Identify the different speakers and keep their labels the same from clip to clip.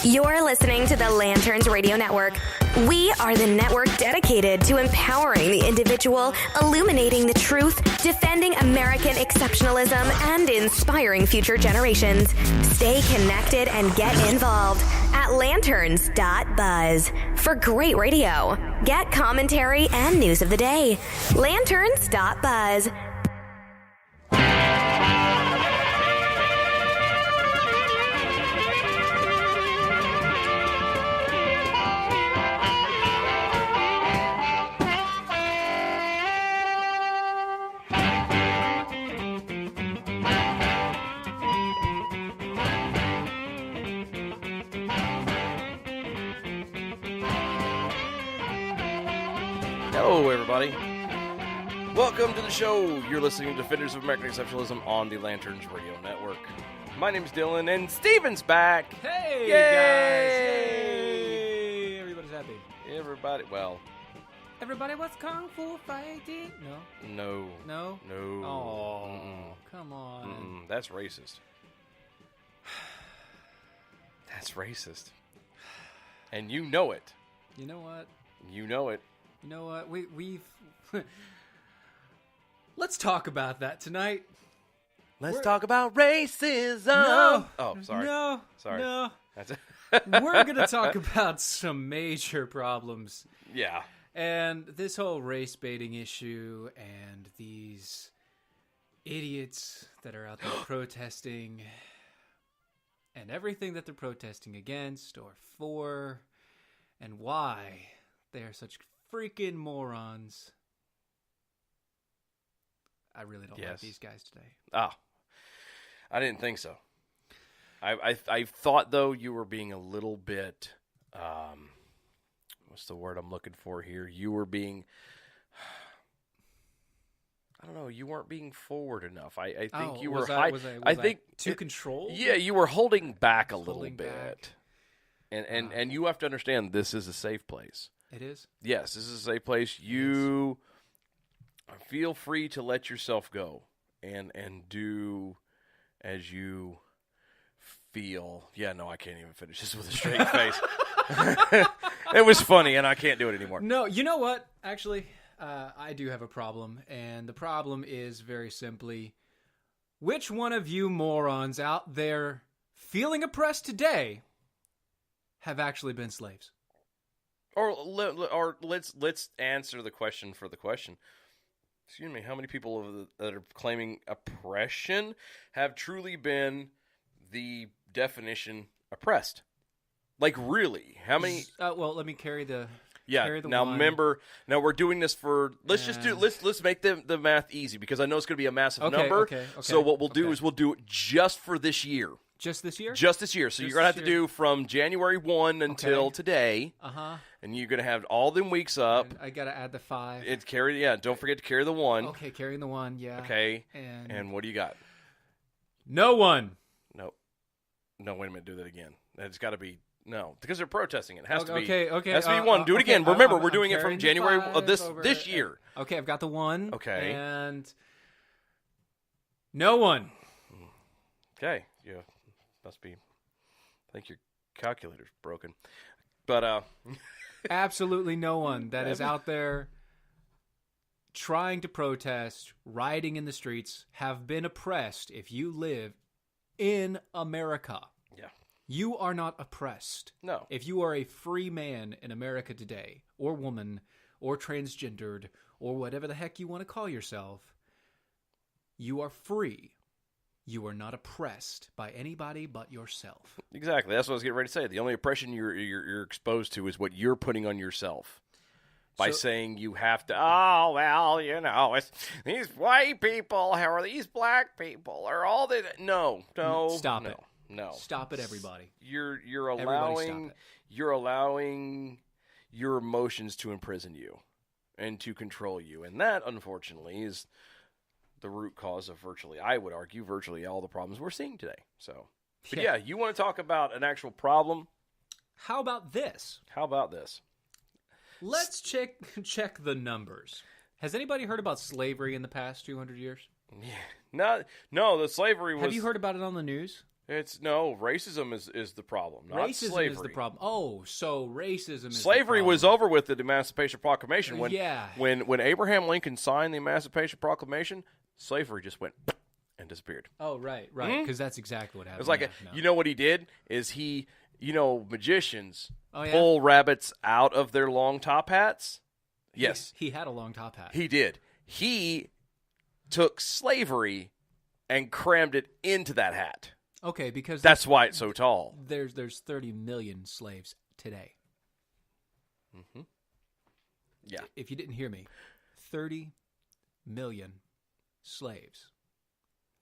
Speaker 1: You're listening to the Lanterns Radio Network. We are the network dedicated to empowering the individual, illuminating the truth, defending American exceptionalism, and inspiring future generations. Stay connected and get involved at lanterns.buzz. For great radio, get commentary and news of the day. Lanterns.buzz.
Speaker 2: Hello, everybody. Welcome to the show. You're listening to Defenders of American Exceptionalism on the Lanterns Radio Network. My name's Dylan, and Steven's back.
Speaker 3: Hey,
Speaker 2: Yay!
Speaker 3: guys. Hey, everybody's happy.
Speaker 2: Everybody, well,
Speaker 3: Everybody was kung fu fighting.
Speaker 2: no.
Speaker 3: No?
Speaker 2: No.
Speaker 3: Oh,
Speaker 2: Mm-mm.
Speaker 3: come on.
Speaker 2: That's racist. That's racist. And you know it.
Speaker 3: You know what?
Speaker 2: You know it.
Speaker 3: You know what? We've... Let's talk about that tonight.
Speaker 2: Let's talk about racism.
Speaker 3: No.
Speaker 2: Oh, sorry.
Speaker 3: No.
Speaker 2: Sorry.
Speaker 3: No.
Speaker 2: That's it.
Speaker 3: We're going to talk about some major problems.
Speaker 2: Yeah.
Speaker 3: And this whole race baiting issue and these idiots that are out there protesting and everything that they're protesting against or for and why they are such freaking morons. I really don't like these guys today.
Speaker 2: Oh, I didn't think so. I thought, though, you were being a little bit, what's the word I'm looking for here? You were being, I don't know, you weren't being forward enough. I think you were high. I think
Speaker 3: too controlled?
Speaker 2: Yeah, you were holding back a little
Speaker 3: Holding
Speaker 2: bit.
Speaker 3: back.
Speaker 2: And you have to understand this is a safe place.
Speaker 3: It is?
Speaker 2: Yes, this is a safe place. You feel free to let yourself go and do as you feel. Yeah, no, I can't even finish this with a straight face. It was funny, and I can't do it anymore.
Speaker 3: No, you know what? Actually, I do have a problem, and the problem is very simply, which one of you morons out there feeling oppressed today have actually been slaves?
Speaker 2: Or let's answer the question for the question. Excuse me, how many people that are claiming oppression have truly been the definition oppressed? Like, really? How many?
Speaker 3: Well, let me carry the...
Speaker 2: Yeah.
Speaker 3: Carry the
Speaker 2: Now
Speaker 3: one.
Speaker 2: remember. Now we're doing this for. Let's make the math easy because I know it's going to be a massive number.
Speaker 3: Okay.
Speaker 2: So what we'll do is we'll do it just for this year.
Speaker 3: Just this year?
Speaker 2: Just this year. So you're going to have to do from January 1 until today.
Speaker 3: Uh-huh.
Speaker 2: And you're going to have all them weeks up.
Speaker 3: And I got to add the 5.
Speaker 2: Don't forget to carry the 1.
Speaker 3: Okay, carrying the 1, yeah.
Speaker 2: Okay. And what do you got?
Speaker 3: No one.
Speaker 2: No, wait a minute. Do that again. It's got to be, no. Because they're protesting it. It has to be.
Speaker 3: Okay.
Speaker 2: It has to be 1. Do it again. Remember, we're doing it from January of this year.
Speaker 3: Okay, I've got the 1.
Speaker 2: Okay.
Speaker 3: And no one.
Speaker 2: Okay. Yeah. Must be. I think your calculator's broken. But
Speaker 3: absolutely no one that is out there trying to protest, rioting in the streets, have been oppressed if you live in America.
Speaker 2: Yeah.
Speaker 3: You are not oppressed.
Speaker 2: No.
Speaker 3: If you are a free man in America today, or woman, or transgendered, or whatever the heck you want to call yourself, you are free. You are not oppressed by anybody but yourself.
Speaker 2: Exactly. That's what I was getting ready to say. The only oppression you're exposed to is what you're putting on yourself by saying you have to. Oh well, it's these white people or these black people or all that. No.
Speaker 3: Stop it.
Speaker 2: No.
Speaker 3: Stop it, everybody.
Speaker 2: You're
Speaker 3: Everybody
Speaker 2: allowing your emotions to imprison you and to control you, and that unfortunately is the root cause of I would argue, virtually all the problems we're seeing today. So, but yeah, you want to talk about an actual problem?
Speaker 3: How about this? Let's check the numbers. Has anybody heard about slavery in the past 200 years?
Speaker 2: Yeah. No, the slavery was...
Speaker 3: Have you heard about it on the news?
Speaker 2: Racism is the problem, not
Speaker 3: Racism
Speaker 2: slavery.
Speaker 3: is the problem. Oh, so racism is
Speaker 2: Slavery
Speaker 3: the
Speaker 2: was
Speaker 3: problem.
Speaker 2: over with the Emancipation Proclamation. When Abraham Lincoln signed the Emancipation Proclamation, slavery just went and disappeared.
Speaker 3: Oh, right, because that's exactly what happened.
Speaker 2: It's like you know what he did is magicians
Speaker 3: yeah?
Speaker 2: pull rabbits out of their long top hats. Yes,
Speaker 3: he had a long top hat.
Speaker 2: he did. He took slavery and crammed it into that hat.
Speaker 3: Okay, because
Speaker 2: That's why it's so tall.
Speaker 3: There's 30 million slaves today.
Speaker 2: Mm-hmm. Yeah.
Speaker 3: If you didn't hear me, 30 million slaves.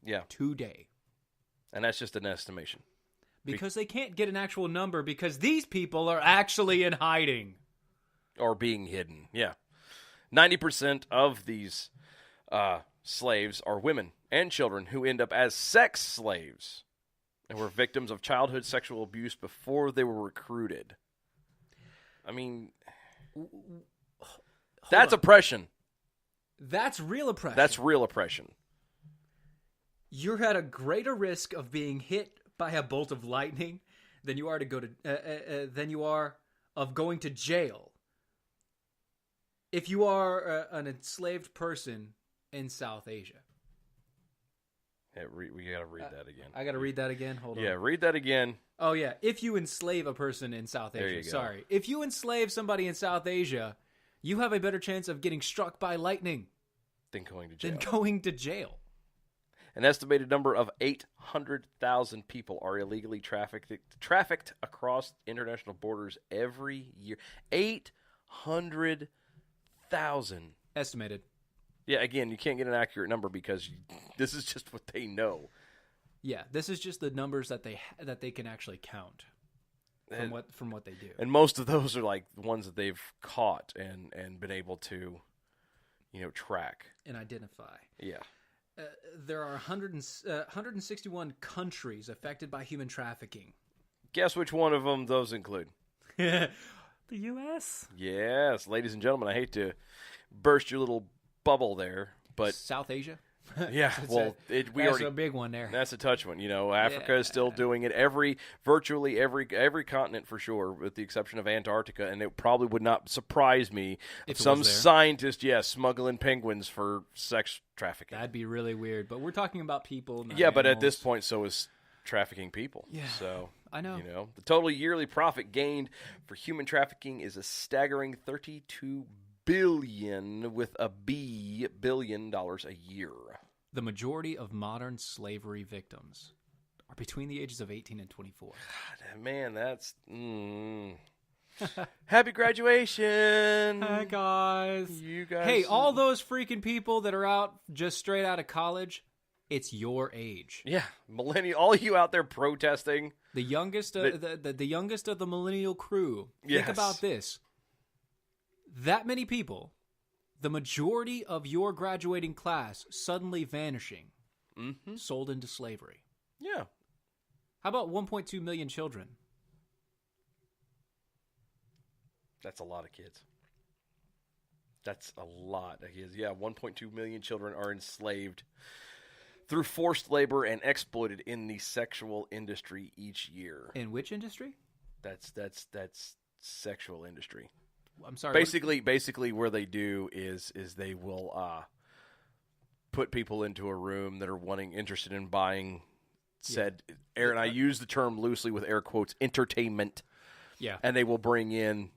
Speaker 2: Yeah.
Speaker 3: Today.
Speaker 2: And that's just an estimation.
Speaker 3: Because they can't get an actual number because these people are actually in hiding.
Speaker 2: Or being hidden. Yeah. 90% of these slaves are women and children who end up as sex slaves and were victims of childhood sexual abuse before they were recruited. I mean, that's oppression.
Speaker 3: That's real oppression.
Speaker 2: That's real oppression.
Speaker 3: You're at a greater risk of being hit by a bolt of lightning than you are of going to jail. If you are an enslaved person in South Asia.
Speaker 2: Yeah, we got to read that again.
Speaker 3: I got to read that again? Hold on.
Speaker 2: Yeah, read that again.
Speaker 3: Oh, yeah. If you enslave a person in South Asia.
Speaker 2: There you go.
Speaker 3: Sorry. If you enslave somebody in South Asia, you have a better chance of getting struck by lightning
Speaker 2: Than going to jail. An estimated number of 800,000 people are illegally trafficked across international borders every year. 800,000.
Speaker 3: Estimated.
Speaker 2: Yeah, again, you can't get an accurate number because this is just what they know.
Speaker 3: Yeah, this is just the numbers that they can actually count from what they do.
Speaker 2: And most of those are like the ones that they've caught and been able to, track
Speaker 3: And identify.
Speaker 2: Yeah.
Speaker 3: There are 161 countries affected by human trafficking.
Speaker 2: Guess which one of them those include?
Speaker 3: The U.S.?
Speaker 2: Yes, ladies and gentlemen, I hate to burst your little bubble there, but
Speaker 3: South Asia?
Speaker 2: Yeah,
Speaker 3: that's a big one there.
Speaker 2: That's a touch one. Africa is still doing it. Virtually every continent for sure, with the exception of Antarctica, and it probably would not surprise me if some scientist, smuggling penguins for sex trafficking.
Speaker 3: That'd be really weird. But we're talking about people. Not
Speaker 2: but
Speaker 3: animals.
Speaker 2: at this point, so is trafficking people.
Speaker 3: Yeah,
Speaker 2: so
Speaker 3: I know.
Speaker 2: The total yearly profit gained for human trafficking is a staggering $32 billion with a B $billion a year.
Speaker 3: The majority of modern slavery victims are between the ages of 18 and 24.
Speaker 2: God, man, that's happy graduation.
Speaker 3: Hi guys.
Speaker 2: You guys.
Speaker 3: Hey, all those freaking people that are out just straight out of college, it's your age.
Speaker 2: Yeah, millennial. All you out there protesting.
Speaker 3: The youngest, the youngest of the millennial crew.
Speaker 2: Yes.
Speaker 3: Think about this. That many people, the majority of your graduating class suddenly vanishing, sold into slavery.
Speaker 2: Yeah.
Speaker 3: How about 1.2 million children?
Speaker 2: That's a lot of kids. That's a lot of kids. Yeah, 1.2 million children are enslaved through forced labor and exploited in the sexual industry each year.
Speaker 3: In which industry?
Speaker 2: That's sexual industry.
Speaker 3: I'm sorry.
Speaker 2: Basically, where they do is they will put people into a room that are interested in buying said and I use the term loosely with air quotes, entertainment.
Speaker 3: Yeah.
Speaker 2: And they will bring in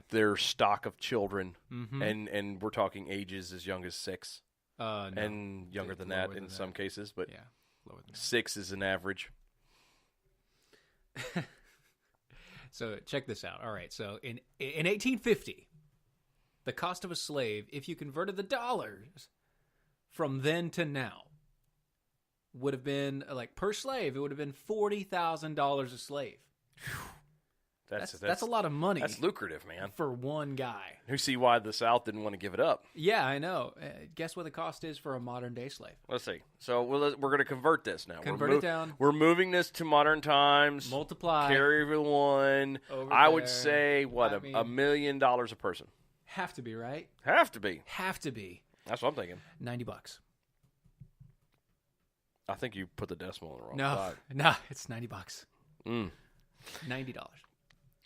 Speaker 2: their stock of children, and we're talking ages as young as 6,
Speaker 3: no,
Speaker 2: and younger than that in some cases, but
Speaker 3: lower than that.
Speaker 2: 6 is an average.
Speaker 3: So check this out. All right, so in 1850, the cost of a slave, if you converted the dollars from then to now, would have been, like, per slave, it would have been $40,000 a slave. That's a lot of money.
Speaker 2: That's lucrative, man.
Speaker 3: For one guy.
Speaker 2: You see why the South didn't want to give it up.
Speaker 3: Yeah, I know. Guess what the cost is for a modern-day slave?
Speaker 2: Let's see. So we're going to convert this now.
Speaker 3: Convert it down.
Speaker 2: We're moving this to modern times.
Speaker 3: Multiply.
Speaker 2: Carry everyone. I would say, $1 million a person.
Speaker 3: Have to be, right?
Speaker 2: Have to be.
Speaker 3: Have to be.
Speaker 2: That's what I'm thinking.
Speaker 3: $90.
Speaker 2: I think you put the decimal in the wrong
Speaker 3: No,
Speaker 2: spot.
Speaker 3: no, it's $90.
Speaker 2: Mm.
Speaker 3: $90.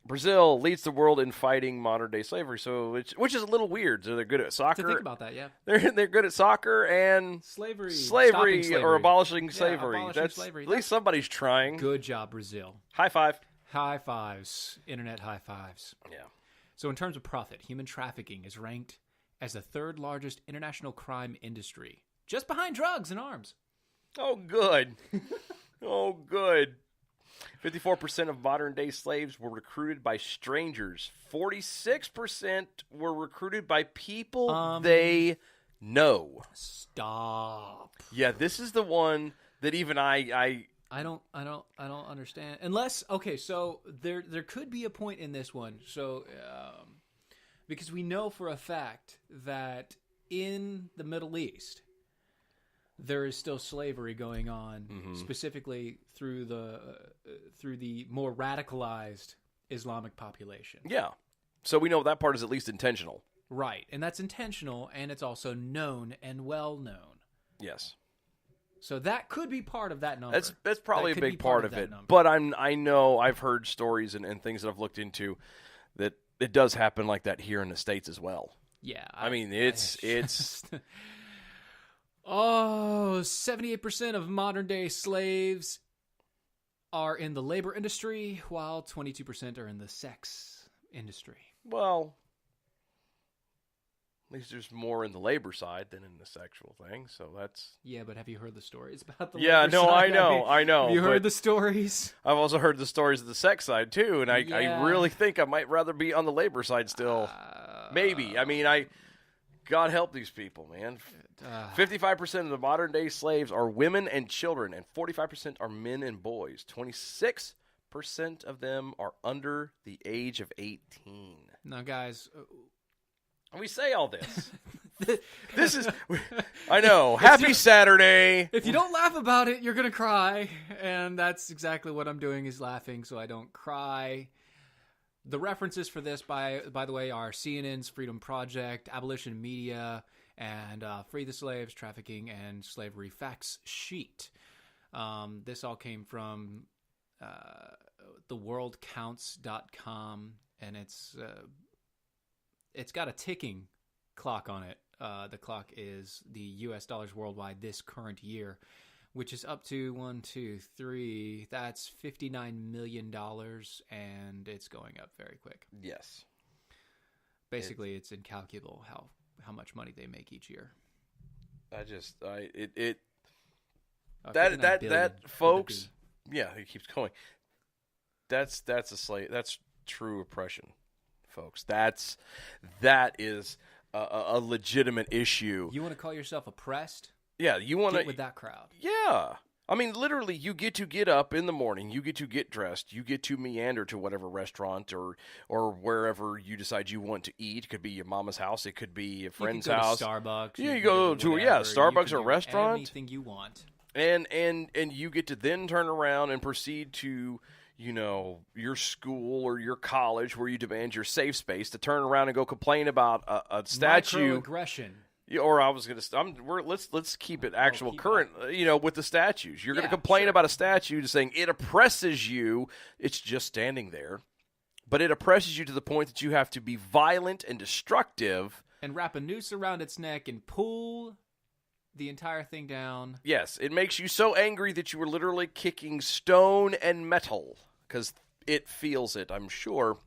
Speaker 2: Brazil leads the world in fighting modern-day slavery, so which is a little weird. So they're good at soccer.
Speaker 3: To think about that, yeah.
Speaker 2: They're good at soccer and
Speaker 3: Slavery
Speaker 2: or abolishing slavery.
Speaker 3: Abolishing slavery.
Speaker 2: At least somebody's trying.
Speaker 3: Good job, Brazil.
Speaker 2: High five.
Speaker 3: High fives. Internet high fives.
Speaker 2: Yeah.
Speaker 3: So in terms of profit, human trafficking is ranked as the third largest international crime industry, just behind drugs and arms.
Speaker 2: Oh, good. Oh, good. 54% of modern-day slaves were recruited by strangers. 46% were recruited by people they know.
Speaker 3: Stop.
Speaker 2: Yeah, this is the one that even I
Speaker 3: don't understand. Unless, okay, so there could be a point in this one. So, because we know for a fact that in the Middle East, there is still slavery going on, specifically through the more radicalized Islamic population.
Speaker 2: Yeah. So we know that part is at least intentional.
Speaker 3: Right, and that's intentional, and it's also known and well known.
Speaker 2: Yes.
Speaker 3: So that could be part of that number.
Speaker 2: That's probably a
Speaker 3: That could
Speaker 2: big
Speaker 3: be
Speaker 2: part of
Speaker 3: that
Speaker 2: it.
Speaker 3: number.
Speaker 2: But I know I've heard stories and things that I've looked into that it does happen like that here in the States as well.
Speaker 3: Yeah.
Speaker 2: I mean, it's
Speaker 3: 78% of modern-day slaves are in the labor industry, while 22% are in the sex industry.
Speaker 2: Well, at least there's more in the labor side than in the sexual thing, so that's...
Speaker 3: Yeah, but have you heard the stories about the
Speaker 2: Yeah,
Speaker 3: labor
Speaker 2: no,
Speaker 3: side?
Speaker 2: I know.
Speaker 3: Have you heard the stories?
Speaker 2: I've also heard the stories of the sex side, too, and I
Speaker 3: Yeah.
Speaker 2: really think I might rather be on the labor side still. Maybe. I mean, God help these people, man. 55% of the modern-day slaves are women and children, and 45% are men and boys. 26% of them are under the age of 18.
Speaker 3: Now, guys...
Speaker 2: We say all this. This is... I know. Happy Saturday.
Speaker 3: If you don't laugh about it, you're going to cry. And that's exactly what I'm doing, is laughing so I don't cry. The references for this, by the way, are CNN's Freedom Project, Abolition Media, and Free the Slaves, Trafficking, and Slavery Facts Sheet. This all came from theworldcounts.com, and it's got a ticking clock on it. The clock is the U.S. dollars worldwide this current year, which is up to that's $59 million, and it's going up very quick.
Speaker 2: Yes.
Speaker 3: Basically, it's incalculable how much money they make each year.
Speaker 2: That folks, yeah, it keeps going. That's true oppression, folks. That is a legitimate issue.
Speaker 3: You want to call yourself oppressed?
Speaker 2: Yeah, you want to
Speaker 3: get with that crowd.
Speaker 2: Yeah. I mean, literally, you get to get up in the morning, you get to get dressed, you get to meander to whatever restaurant or wherever you decide you want to eat. It could be your mama's house, it could be a friend's house.
Speaker 3: To Starbucks.
Speaker 2: Yeah, you go to Starbucks or a restaurant.
Speaker 3: Anything you want.
Speaker 2: And you get to then turn around and proceed to, your school or your college where you demand your safe space to turn around and go complain about a statue.
Speaker 3: Microaggression.
Speaker 2: Yeah, or I was going to. Let's keep it actual current. With the statues, you're going to complain about a statue, to saying it oppresses you. It's just standing there, but it oppresses you to the point that you have to be violent and destructive
Speaker 3: and wrap a noose around its neck and pull the entire thing down.
Speaker 2: Yes, it makes you so angry that you were literally kicking stone and metal because it feels it. I'm sure.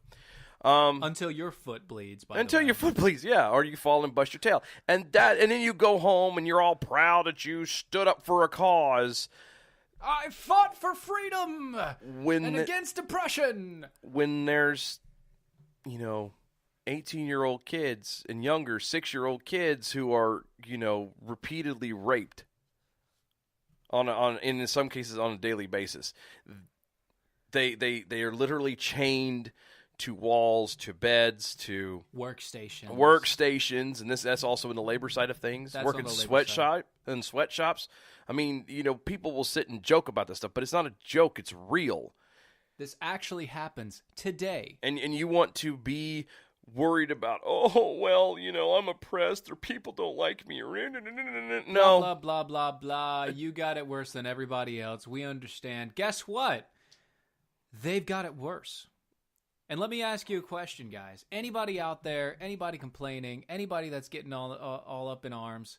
Speaker 3: Until your foot bleeds.
Speaker 2: Your foot bleeds, yeah, or you fall and bust your tail, and then you go home and you're all proud that you stood up for a cause.
Speaker 3: I fought for freedom and against oppression.
Speaker 2: When there's, 18-year-old kids and younger, 6-year-old kids who are, repeatedly raped in some cases on a daily basis, they are literally chained to walls, to beds, to workstations, and that's also in the labor side of things.
Speaker 3: That's
Speaker 2: Working sweatshops. I mean, people will sit and joke about this stuff, but it's not a joke; it's real.
Speaker 3: This actually happens today.
Speaker 2: And you want to be worried about, oh, well, I'm oppressed or people don't like me. No.
Speaker 3: Blah, blah, blah, blah. You got it worse than everybody else. We understand. Guess what? They've got it worse. And let me ask you a question, guys. Anybody out there, anybody complaining, anybody that's getting all up in arms,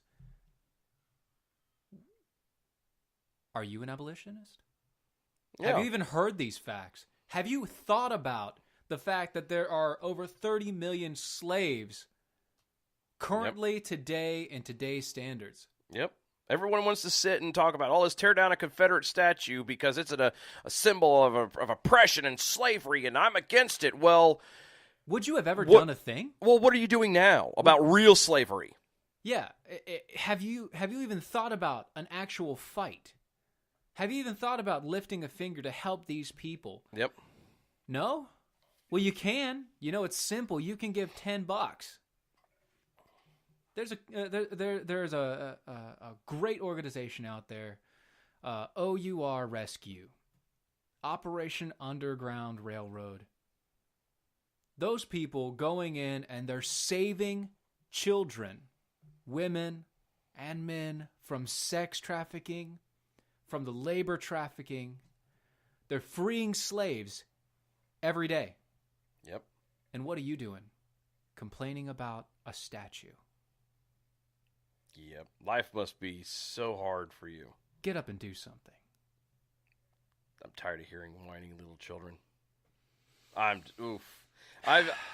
Speaker 3: are you an abolitionist?
Speaker 2: Yeah.
Speaker 3: Have you even heard these facts? Have you thought about the fact that there are over 30 million slaves currently today in today's standards?
Speaker 2: Yep. Everyone wants to sit and talk about, let's tear down a Confederate statue because it's a symbol of oppression and slavery, and I'm against it. Well,
Speaker 3: would you have ever done a thing?
Speaker 2: Well, what are you doing now about real slavery?
Speaker 3: Yeah. Have you even thought about an actual fight? Have you even thought about lifting a finger to help these people?
Speaker 2: Yep.
Speaker 3: No? Well, you can. It's simple. You can give $10. There's a great organization out there, OUR Rescue, Operation Underground Railroad. Those people going in and they're saving children, women, and men from sex trafficking, from the labor trafficking. They're freeing slaves every day.
Speaker 2: Yep.
Speaker 3: And what are you doing? Complaining about a statue.
Speaker 2: Yep. Life must be so hard for you.
Speaker 3: Get up and do something.
Speaker 2: I'm tired of hearing whining little children.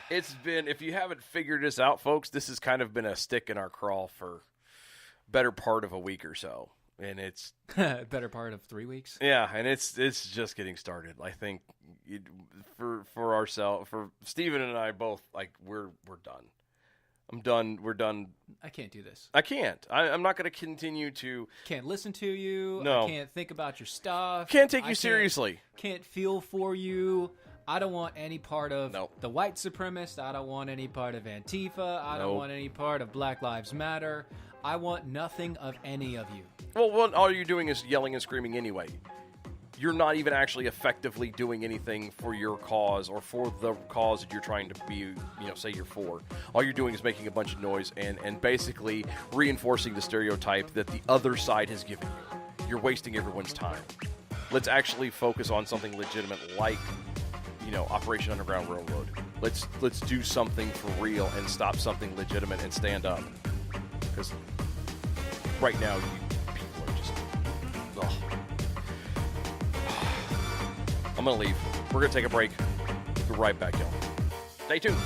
Speaker 2: It's been, if you haven't figured this out, folks, this has kind of been a stick in our craw for better part of a week or so. And it's
Speaker 3: better part of 3 weeks.
Speaker 2: Yeah, and it's just getting started. I think for ourselves, for Steven and I both, like we're done. I'm done. We're done.
Speaker 3: I can't do this.
Speaker 2: I can't. I'm not going to continue to.
Speaker 3: Can't listen to you.
Speaker 2: No.
Speaker 3: I can't think about your stuff.
Speaker 2: Can't take you seriously.
Speaker 3: Can't feel for you. I don't want any part of
Speaker 2: Nope.
Speaker 3: the white supremacist. I don't want any part of Antifa. I don't want any part of Black Lives Matter. I want nothing of any of you.
Speaker 2: Well, all you're doing is yelling and screaming anyway. You're not even actually effectively doing anything for your cause or for the cause that you're trying to be, say you're for. All you're doing is making a bunch of noise and basically reinforcing the stereotype that the other side has given you. You're wasting everyone's time. Let's actually focus on something legitimate like, Operation Underground Railroad. Let's do something for real and stop something legitimate and stand up. Because right now, people are just, ugh. I'm going to leave. We're going to take a break. We'll be right back, y'all. Stay tuned.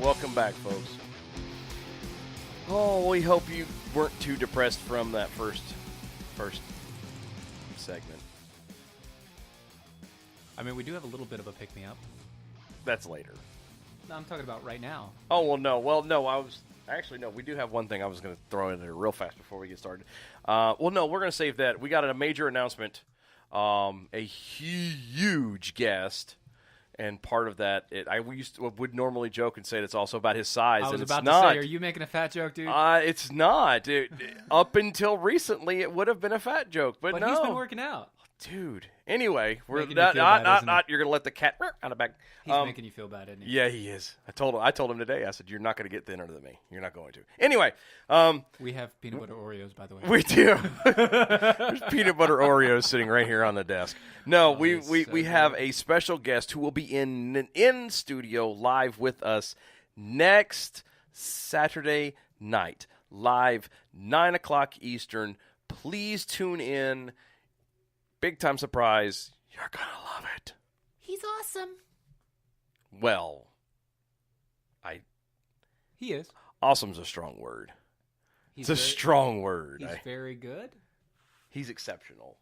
Speaker 2: Welcome back, folks. Oh, we hope you weren't too depressed from that first segment.
Speaker 3: I mean, we do have a little bit of a pick-me-up.
Speaker 2: That's later.
Speaker 3: No, I'm talking about right now.
Speaker 2: Oh, well, no. Well, no, we do have one thing I was going to throw in there real fast before we get started. We're going to save that. We got a major announcement, a huge guest. And part of that, would normally joke and say it's also about his size.
Speaker 3: I was
Speaker 2: and
Speaker 3: about
Speaker 2: it's
Speaker 3: to
Speaker 2: not.
Speaker 3: say, are you making a fat joke, dude?
Speaker 2: It's not. Up until recently, it would have been a fat joke, but no.
Speaker 3: But he's been working out.
Speaker 2: Dude. Anyway, we're
Speaker 3: Making you feel bad, isn't
Speaker 2: not. You're gonna let the cat out of back.
Speaker 3: He's making you feel bad, isn't he?
Speaker 2: Yeah, he is. I told him today. I said, "You're not gonna get thinner than me. You're not going to." Anyway,
Speaker 3: we have peanut butter Oreos, by the way.
Speaker 2: We do. There's peanut butter Oreos sitting right here on the desk. No, we have a special guest who will be in studio live with us next Saturday night, live 9:00 Eastern. please tune in. Big time surprise. You're going to love it.
Speaker 3: He's awesome.
Speaker 2: Well,
Speaker 3: He is.
Speaker 2: awesome's a strong word.
Speaker 3: He's
Speaker 2: It's a strong word.
Speaker 3: He's very good.
Speaker 2: He's exceptional.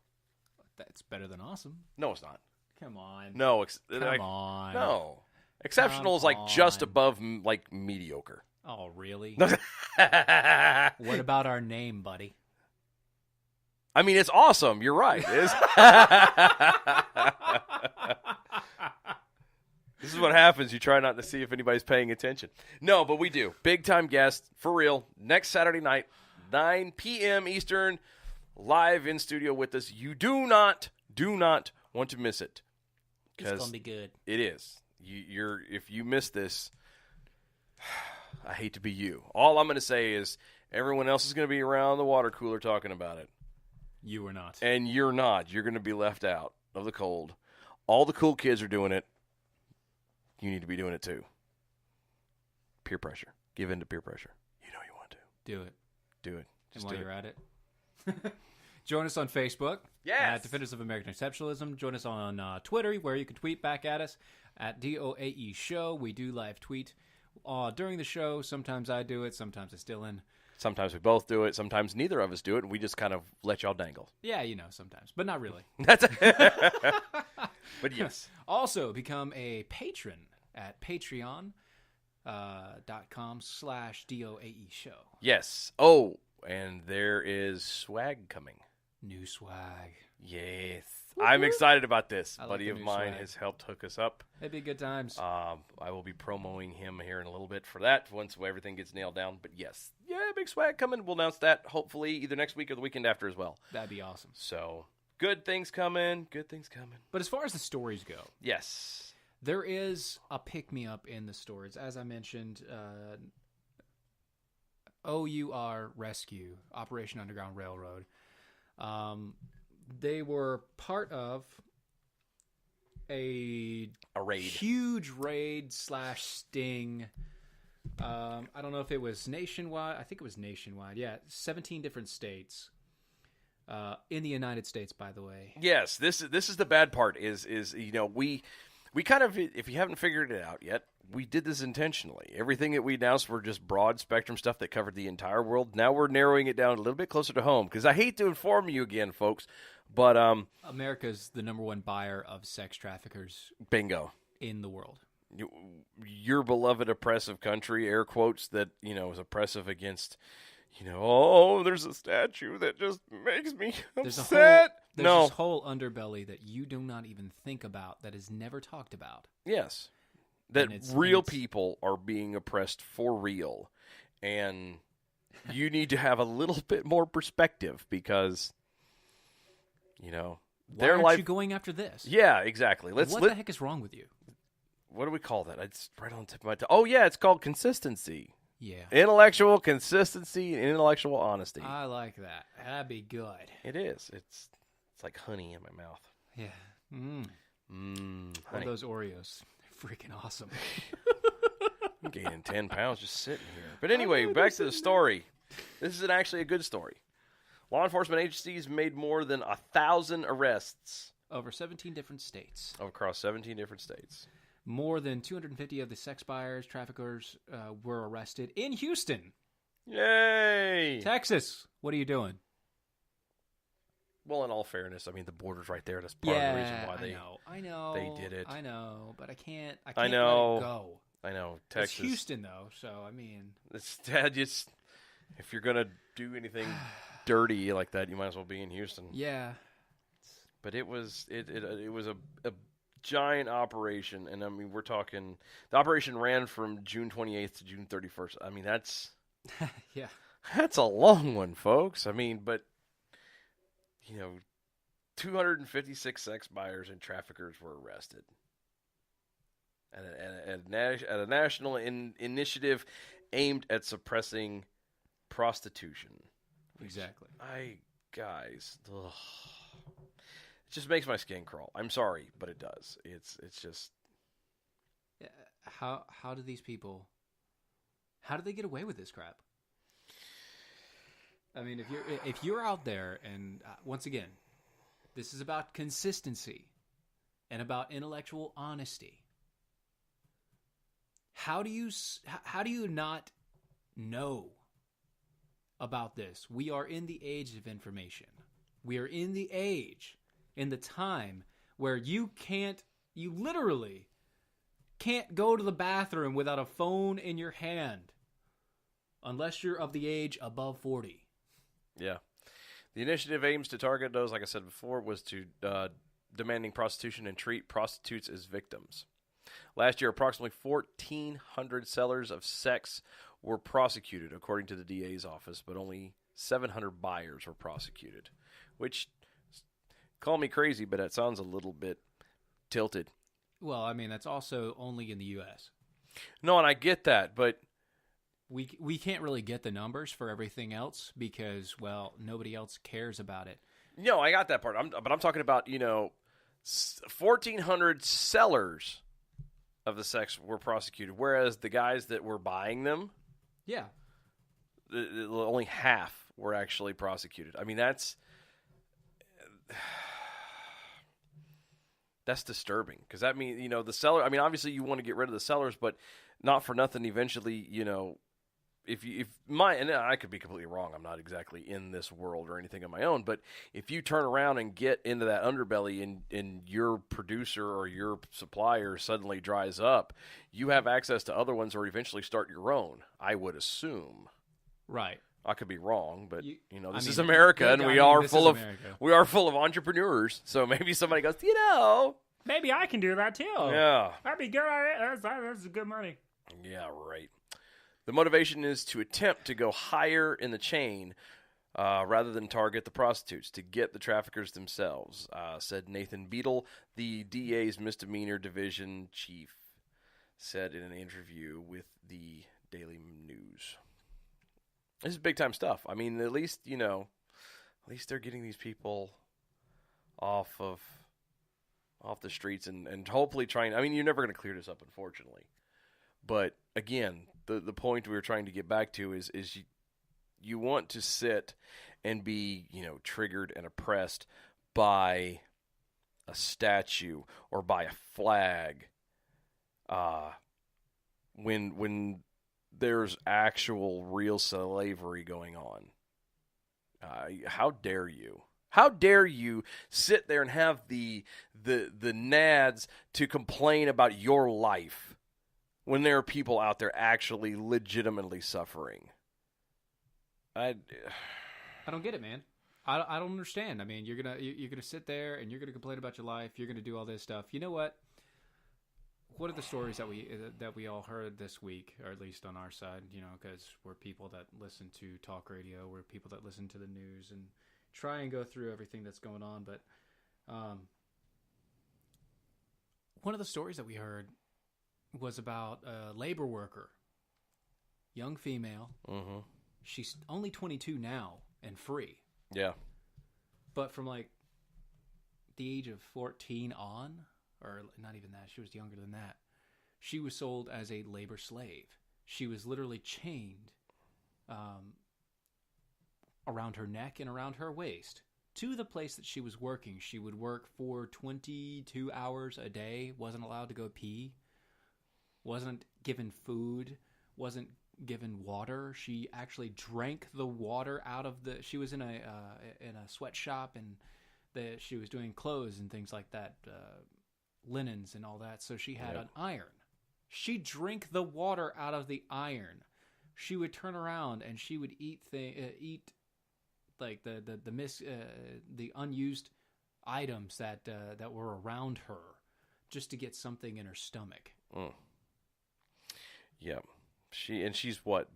Speaker 3: That's better than awesome.
Speaker 2: No, it's not.
Speaker 3: Come on.
Speaker 2: No.
Speaker 3: Come on.
Speaker 2: No. Exceptional is like just above like mediocre.
Speaker 3: Oh, really? What about our name, buddy?
Speaker 2: I mean, it's awesome. You're right. This is what happens. You try not to see if anybody's paying attention. No, but we do. Big time guest, for real. Next Saturday night, 9 p.m. Eastern, live in studio with us. You do not want to miss it.
Speaker 3: It's going to be good.
Speaker 2: It is. If you miss this, I hate to be you. All I'm going to say is everyone else is going to be around the water cooler talking about it.
Speaker 3: You are not.
Speaker 2: And you're not. You're going to be left out of the cold. All the cool kids are doing it. You need to be doing it too. Peer pressure. Give in to peer pressure. You know you want to.
Speaker 3: Do it.
Speaker 2: Do it.
Speaker 3: Just and while you're at it. Join us on Facebook.
Speaker 2: Yes.
Speaker 3: At Defenders of American Exceptionalism. Join us on Twitter, where you can tweet back at us at DOAE Show. We do live tweet during the show. Sometimes I do it. Sometimes it's Dylan.
Speaker 2: Sometimes we both do it. Sometimes neither of us do it, and we just kind of let y'all dangle.
Speaker 3: Yeah, sometimes. But not really.
Speaker 2: But yes.
Speaker 3: Also, become a patron at patreon.com/DOAE Show.
Speaker 2: Yes. Oh, and there is swag coming.
Speaker 3: New swag.
Speaker 2: Yes. I'm excited about this. A buddy of mine
Speaker 3: swag.
Speaker 2: has helped hook us up.
Speaker 3: It'd be good times.
Speaker 2: I will be promoting him here in a little bit for that once everything gets nailed down. But yes, big swag coming. We'll announce that hopefully either next week or the weekend after as well.
Speaker 3: That'd be awesome.
Speaker 2: So good things coming. Good things coming.
Speaker 3: But as far as the stories go,
Speaker 2: yes,
Speaker 3: there is a pick-me-up in the stories. As I mentioned, OUR Rescue, Operation Underground Railroad. They were part of a
Speaker 2: raid.
Speaker 3: Huge raid / sting. I don't know if it was nationwide. I think it was nationwide. Yeah, 17 different states. In the United States, by the way.
Speaker 2: Yes, this is the bad part. Is we kind of, if you haven't figured it out yet, we did this intentionally. Everything that we announced were just broad spectrum stuff that covered the entire world. Now we're narrowing it down a little bit closer to home because I hate to inform you again, folks, but
Speaker 3: America's the #1 buyer of sex traffickers.
Speaker 2: Bingo.
Speaker 3: In the world.
Speaker 2: Your beloved oppressive country, air quotes, that is oppressive against. There's a statue that just makes me upset.
Speaker 3: There's this whole underbelly that you do not even think about, that is never talked about.
Speaker 2: Yes. That real people are being oppressed for real. And you need to have a little bit more perspective because,
Speaker 3: Why aren't you going after this?
Speaker 2: Yeah, exactly.
Speaker 3: What the heck is wrong with you?
Speaker 2: What do we call that? It's right on the tip of my tongue. Oh, yeah, it's called consistency.
Speaker 3: Yeah.
Speaker 2: Intellectual consistency and intellectual honesty.
Speaker 3: I like that. That'd be good.
Speaker 2: It is. It's like honey in my mouth.
Speaker 3: Yeah.
Speaker 2: Honey.
Speaker 3: Those Oreos. They're freaking awesome.
Speaker 2: I'm gaining 10 pounds just sitting here. But anyway, back to the story. This is actually a good story. Law enforcement agencies made more than 1,000 arrests.
Speaker 3: Over 17 different states.
Speaker 2: Across 17 different states.
Speaker 3: More than 250 of the sex buyers, traffickers were arrested in Houston.
Speaker 2: Yay!
Speaker 3: Texas, what are you doing?
Speaker 2: Well, in all fairness, I mean, the border's right there. That's part of the reason why they they did it.
Speaker 3: I know, but I can't
Speaker 2: I
Speaker 3: know. Let it go.
Speaker 2: I know. Texas.
Speaker 3: It's Houston, though, so, I mean.
Speaker 2: It's just, if you're going to do anything dirty like that, you might as well be in Houston.
Speaker 3: Yeah.
Speaker 2: But it was a giant operation, and I mean, we're talking, the operation ran from June 28th to June 31st. I mean, that's
Speaker 3: yeah,
Speaker 2: that's a long one, folks. I mean, but 256 sex buyers and traffickers were arrested at a national initiative aimed at suppressing prostitution.
Speaker 3: Exactly.
Speaker 2: Guys, ugh. It just makes my skin crawl. I'm sorry, but it does. It's just.
Speaker 3: How do these people? How do they get away with this crap? I mean, if you're out there, and once again, this is about consistency and about intellectual honesty. How do you not know about this? We are in the age of information. We are in the time where you literally can't go to the bathroom without a phone in your hand unless you're of the age above 40.
Speaker 2: Yeah. The initiative aims to target those, like I said before, was to demanding prostitution and treat prostitutes as victims. Last year, approximately 1,400 sellers of sex were prosecuted, according to the DA's office, but only 700 buyers were prosecuted, which, call me crazy, but that sounds a little bit tilted.
Speaker 3: Well, I mean, that's also only in the U.S.
Speaker 2: No, and I get that, but
Speaker 3: we can't really get the numbers for everything else because, well, nobody else cares about it.
Speaker 2: No, I got that part. But I'm talking about, 1,400 sellers of the sex were prosecuted, whereas the guys that were buying them,
Speaker 3: yeah,
Speaker 2: only half were actually prosecuted. I mean, that's disturbing because that means, the seller. I mean, obviously you want to get rid of the sellers, but not for nothing. Eventually, and I could be completely wrong. I'm not exactly in this world or anything of my own, but if you turn around and get into that underbelly and your producer or your supplier suddenly dries up, you have access to other ones or eventually start your own, I would assume.
Speaker 3: Right.
Speaker 2: I could be wrong, but this is
Speaker 3: mean,
Speaker 2: America, and we are full of entrepreneurs. So maybe somebody goes,
Speaker 4: maybe I can do that too.
Speaker 2: Yeah,
Speaker 4: that'd be good. That's good money.
Speaker 2: Yeah, right. The motivation is to attempt to go higher in the chain rather than target the prostitutes, to get the traffickers themselves, said Nathan Beadle, the DA's misdemeanor division chief, said in an interview with the Daily News. This is big-time stuff. I mean, at least they're getting these people off the streets and hopefully trying. I mean, you're never going to clear this up, unfortunately. But again, the point we were trying to get back to is you want to sit and be, triggered and oppressed by a statue or by a flag when there's actual real slavery going on. How dare you? How dare you sit there and have the nads to complain about your life when there are people out there actually legitimately suffering? I
Speaker 3: don't get it, man. I don't understand. I mean, you're gonna sit there and you're gonna complain about your life. You're gonna do all this stuff. You know what? What are the stories that we all heard this week, or at least on our side? Because we're people that listen to talk radio, we're people that listen to the news and try and go through everything that's going on. But one of the stories that we heard was about a labor worker, young female. Mm-hmm. She's only 22 now and free.
Speaker 2: Yeah.
Speaker 3: But from like the age of 14 on, or not even that, she was younger than that, she was sold as a labor slave. She was literally chained around her neck and around her waist to the place that she was working. She would work for 22 hours a day, wasn't allowed to go pee, wasn't given food, wasn't given water. She actually drank the water out of she was in a sweatshop, and she was doing clothes and things like that, linens and all that. So she had an iron. She drank the water out of the iron. She would turn around and she would eat like the unused items that were around her just to get something in her stomach.
Speaker 2: Mm. Yeah. She's what,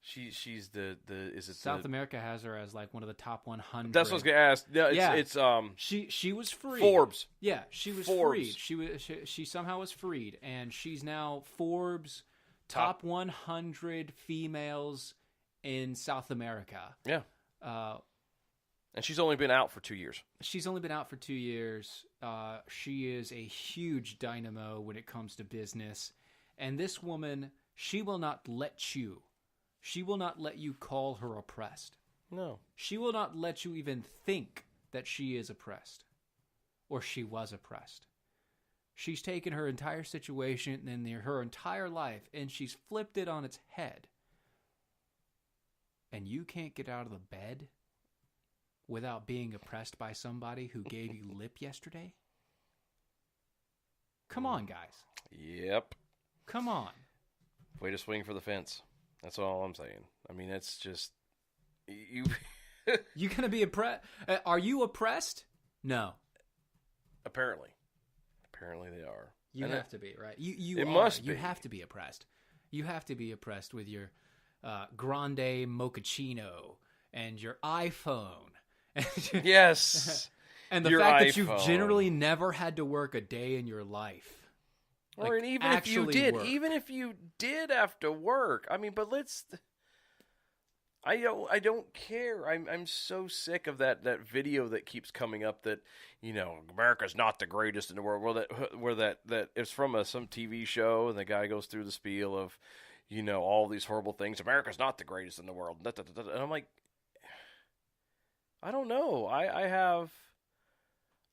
Speaker 2: she's the is it
Speaker 3: South America has her as like one of the top 100.
Speaker 2: That's what I was gonna ask. No, it's
Speaker 3: she was freed.
Speaker 2: Forbes.
Speaker 3: Yeah, she was freed. She somehow was freed, and she's now Forbes top 100 females in South America.
Speaker 2: Yeah. And she's only been out for 2 years.
Speaker 3: She's only been out for 2 years. She is a huge dynamo when it comes to business. And this woman, she will not let you. She will not let you call her oppressed.
Speaker 2: No.
Speaker 3: She will not let you even think that she is oppressed or she was oppressed. She's taken her entire situation and her entire life and she's flipped it on its head. And you can't get out of the bed without being oppressed by somebody who gave you lip yesterday? Come on, guys.
Speaker 2: Yep.
Speaker 3: Come on.
Speaker 2: Way to swing for the fence. That's all I'm saying. I mean, it's just you.
Speaker 3: You gonna be oppressed? Are you oppressed? No.
Speaker 2: Apparently they are.
Speaker 3: You
Speaker 2: And
Speaker 3: have to be, right? You
Speaker 2: It
Speaker 3: are.
Speaker 2: must
Speaker 3: You
Speaker 2: be.
Speaker 3: have to be oppressed. You have to be oppressed with your grande mochaccino and your iPhone.
Speaker 2: Yes.
Speaker 3: And the
Speaker 2: Your
Speaker 3: fact that you've
Speaker 2: iPhone.
Speaker 3: generally never had to work a day in your life.
Speaker 2: Or
Speaker 3: Like,
Speaker 2: and even if you
Speaker 3: actually
Speaker 2: did,
Speaker 3: work.
Speaker 2: even if you did have to work, I mean, but I don't care. I'm so sick of that video that keeps coming up that, you know, America's not the greatest in the world. Where that it's from some TV show, and the guy goes through the spiel of, you know, all these horrible things. America's not the greatest in the world. And I'm like, I don't know.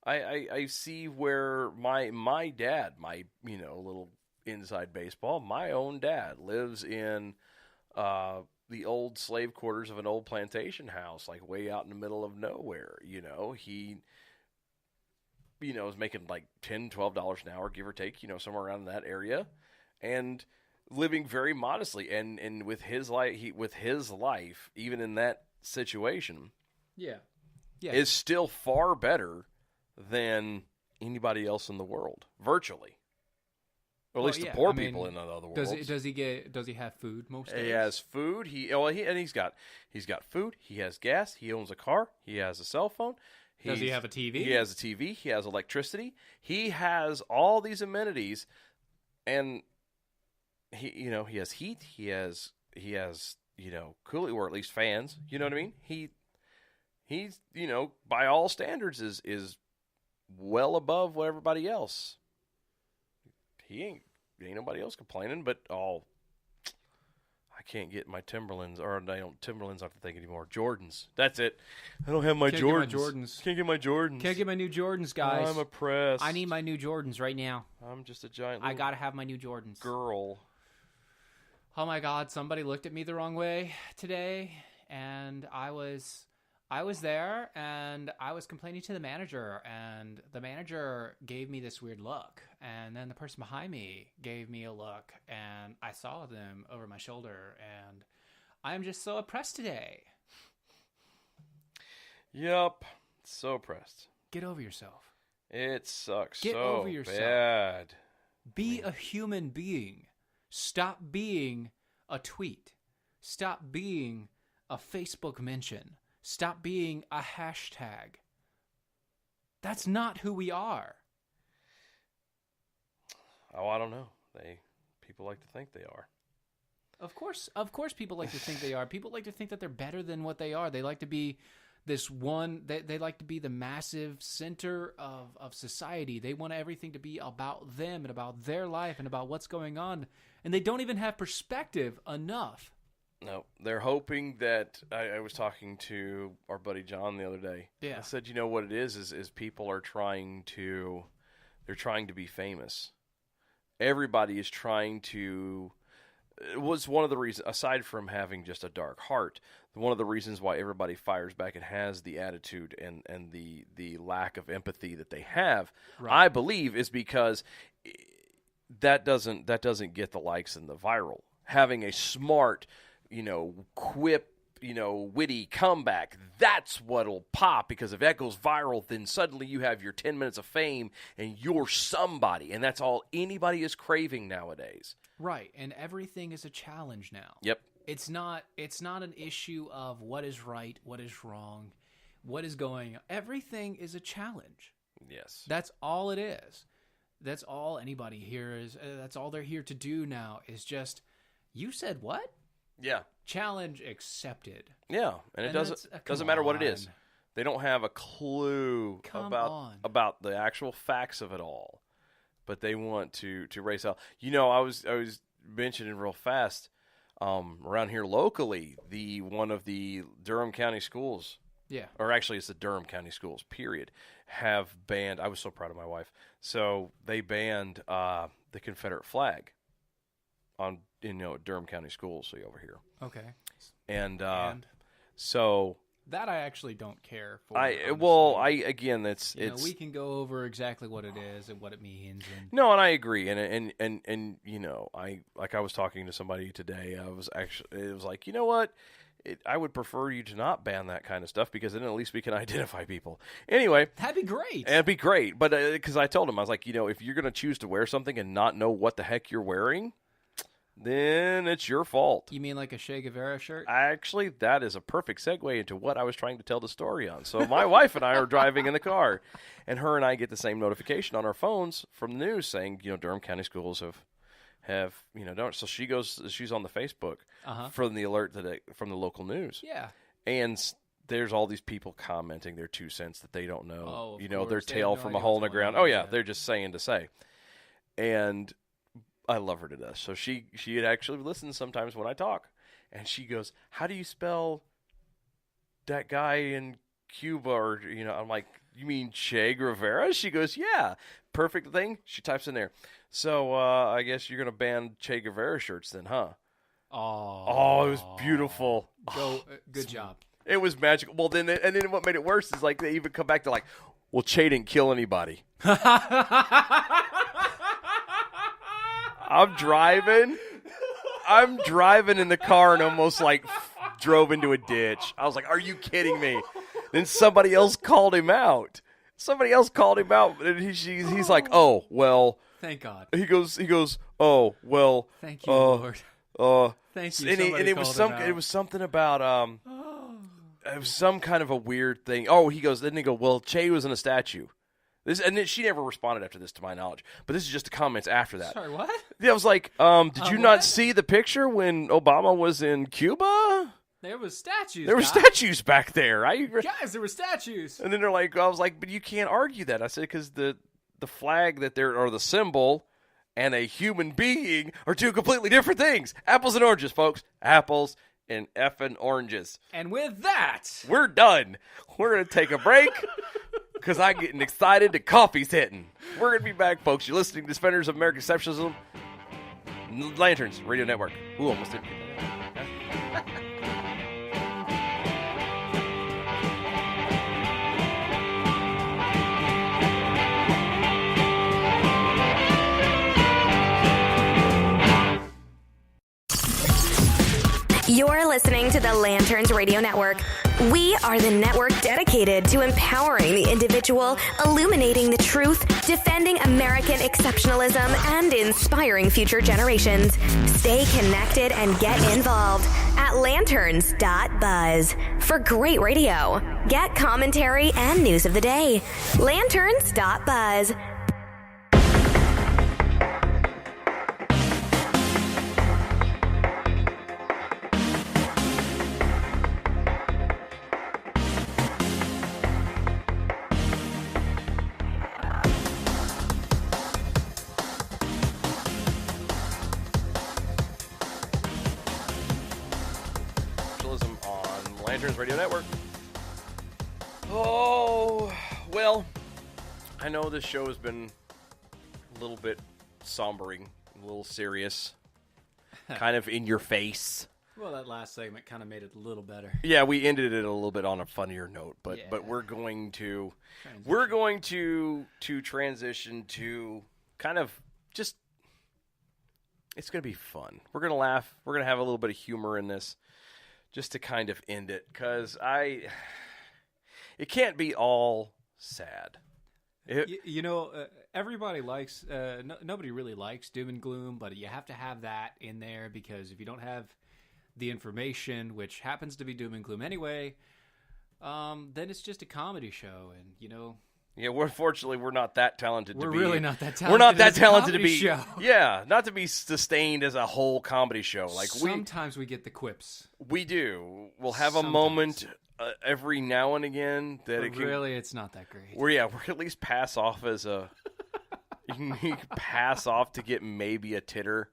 Speaker 2: I see where my dad, my, you know, little inside baseball, my own dad lives in the old slave quarters of an old plantation house, like way out in the middle of nowhere. You know, he, you know, is making like $10, $12 an hour, give or take, you know, somewhere around that area, and living very modestly. And with his life, even in that situation,
Speaker 3: Yeah.
Speaker 2: is still far better than anybody else in the world, virtually. Or at least the poor people in the other world.
Speaker 3: Does he have food most days?
Speaker 2: He has food. He's got food. He has gas. He owns a car. He has a cell phone.
Speaker 3: Does he have a TV?
Speaker 2: He has a TV. He has electricity. He has all these amenities, and he has heat. He has cooling, or at least fans. You know what I mean? He's by all standards is well above what everybody else. He ain't nobody else complaining, but I can't get my Timberlands, or Timberlands I have to think anymore. Jordans. That's it. I don't have my Jordans. Can't get my Jordans.
Speaker 3: Can't get my new Jordans, guys.
Speaker 2: I'm oppressed.
Speaker 3: I need my new Jordans right now.
Speaker 2: I'm just a giant
Speaker 3: I gotta have my new Jordans.
Speaker 2: girl.
Speaker 3: Oh my God, somebody looked at me the wrong way today, and I was there, and I was complaining to the manager, and the manager gave me this weird look, and then the person behind me gave me a look, and I saw them over my shoulder, and I'm just so oppressed today.
Speaker 2: Yep. So oppressed.
Speaker 3: Get over yourself.
Speaker 2: It sucks
Speaker 3: Get
Speaker 2: so
Speaker 3: over yourself.
Speaker 2: bad.
Speaker 3: Be a human being. Stop being a tweet. Stop being a Facebook mention. Stop being a hashtag. That's not who we are.
Speaker 2: Oh, I don't know. People like to think they are.
Speaker 3: Of course people like to think they are. People like to think that they're better than what they are. They like to be this one, they like to be the massive center of society. They want everything to be about them and about their life and about what's going on. And they don't even have perspective enough.
Speaker 2: No, they're hoping that I was talking to our buddy John the other day.
Speaker 3: Yeah.
Speaker 2: I said, you know what it is people are trying to be famous. Everybody is trying to. It was one of the reasons, aside from having just a dark heart, one of the reasons why everybody fires back and has the attitude and the lack of empathy that they have, right. I believe, is because that doesn't get the likes and the viral. Having a smart, quip, witty comeback, that's what'll pop, because if that goes viral, then suddenly you have your 10 minutes of fame and you're somebody, and that's all anybody is craving nowadays.
Speaker 3: Right, and everything is a challenge now.
Speaker 2: Yep.
Speaker 3: It's not an issue of what is right, what is wrong, what is going on. Everything is a challenge.
Speaker 2: Yes.
Speaker 3: That's all it is. That's all anybody here is. That's all they're here to do now is just, you said what?
Speaker 2: Yeah.
Speaker 3: Challenge accepted.
Speaker 2: Yeah, and it doesn't matter what it is. They don't have a clue about the actual facts of it all, but they want to race out. I was mentioning real fast. around here locally, one of the Durham County schools, or actually it's the Durham County schools, period, have banned. I was so proud of my wife. So they banned the Confederate flag on Durham County schools. So over here,
Speaker 5: Okay.
Speaker 2: and so
Speaker 5: That I actually don't care for.
Speaker 2: again, it's
Speaker 5: we can go over exactly what it is and what it means. And
Speaker 2: no, and I agree, and I was talking to somebody today. It was like, you know what, I would prefer you to not ban that kind of stuff, because then at least we can identify people. Anyway,
Speaker 5: that'd be great.
Speaker 2: It'd be great, but because I told him, I was like, if you're going to choose to wear something and not know what the heck you're wearing, then it's your fault.
Speaker 5: You mean like a Che Guevara shirt?
Speaker 2: Actually, that is a perfect segue into what I was trying to tell the story on. So my wife and I are driving in the car, and her and I get the same notification on our phones from the news saying, Durham County schools have don't. So she's on the Facebook from the alert from the local news.
Speaker 5: Yeah.
Speaker 2: And there's all these people commenting their 2 cents that they don't know.
Speaker 5: Course.
Speaker 2: Their
Speaker 5: They
Speaker 2: tail
Speaker 5: have no
Speaker 2: from a
Speaker 5: idea
Speaker 2: hole in the
Speaker 5: what's going
Speaker 2: ground.
Speaker 5: on.
Speaker 2: Oh yeah, they're just saying to say. And I love her to death. So she had actually listened sometimes when I talk, and she goes, "How do you spell that guy in Cuba?" Or I'm like, "You mean Che Guevara?" She goes, "Yeah, perfect thing." She types in there. So I guess you're gonna ban Che Guevara shirts then, huh? Oh, it was beautiful.
Speaker 5: Good job.
Speaker 2: It was magical. Well, then what made it worse is like they even come back to like, "Well, Che didn't kill anybody." I'm driving in the car and almost like drove into a ditch. I was like, "Are you kidding me?" Then somebody else called him out. And he's like, "Oh, well."
Speaker 5: Thank God.
Speaker 2: He goes, "Oh, well."
Speaker 5: Thank you, Lord. Thank you.
Speaker 2: And it was something about it was some kind of a weird thing. Oh, then they go, "Well, Che was in a statue." She never responded after this, to my knowledge. But this is just the comments after that.
Speaker 5: Sorry, what?
Speaker 2: Yeah, I was like, did you not see the picture when Obama was in Cuba?
Speaker 5: There was statues.
Speaker 2: There were statues back there.
Speaker 5: Guys, there were statues.
Speaker 2: And then I was like, but you can't argue that. I said, because the flag or the symbol and a human being are two completely different things. Apples and oranges, folks. Apples and effing oranges.
Speaker 5: And with that,
Speaker 2: we're done. We're going to take a break. Because I'm getting excited. The coffee's hitting. We're going to be back, folks. You're listening to Defenders of American Exceptionalism. Lanterns Radio Network. Ooh, almost didn't get that.
Speaker 1: You're listening to the Lanterns Radio Network. We are the network dedicated to empowering the individual, illuminating the truth, defending American exceptionalism, and inspiring future generations. Stay connected and get involved at lanterns.buzz. For great radio, get commentary and news of the day. Lanterns.buzz.
Speaker 2: Radio Network. Oh, well, I know this show has been a little bit sombering, a little serious, kind of in your face.
Speaker 5: Well, that last segment kind of made it a little better.
Speaker 2: Yeah, we ended it a little bit on a funnier note, but we're going to transition to kind of just, it's going to be fun. We're going to laugh. We're going to have a little bit of humor in this. Just to kind of end it, because it can't be all sad.
Speaker 5: Everybody likes, nobody really likes doom and gloom, but you have to have that in there, because if you don't have the information, which happens to be doom and gloom anyway, then it's just a comedy show, and
Speaker 2: Yeah, unfortunately, we're not that talented to be.
Speaker 5: We're really not that talented.
Speaker 2: We're not that talented to be.
Speaker 5: Show.
Speaker 2: Yeah, not to be sustained as a whole comedy show. Like
Speaker 5: sometimes we get the quips.
Speaker 2: We do. We'll have a moment every now and again that
Speaker 5: but really, it's not that great.
Speaker 2: We're at least pass off as a. You can pass off to get maybe a titter.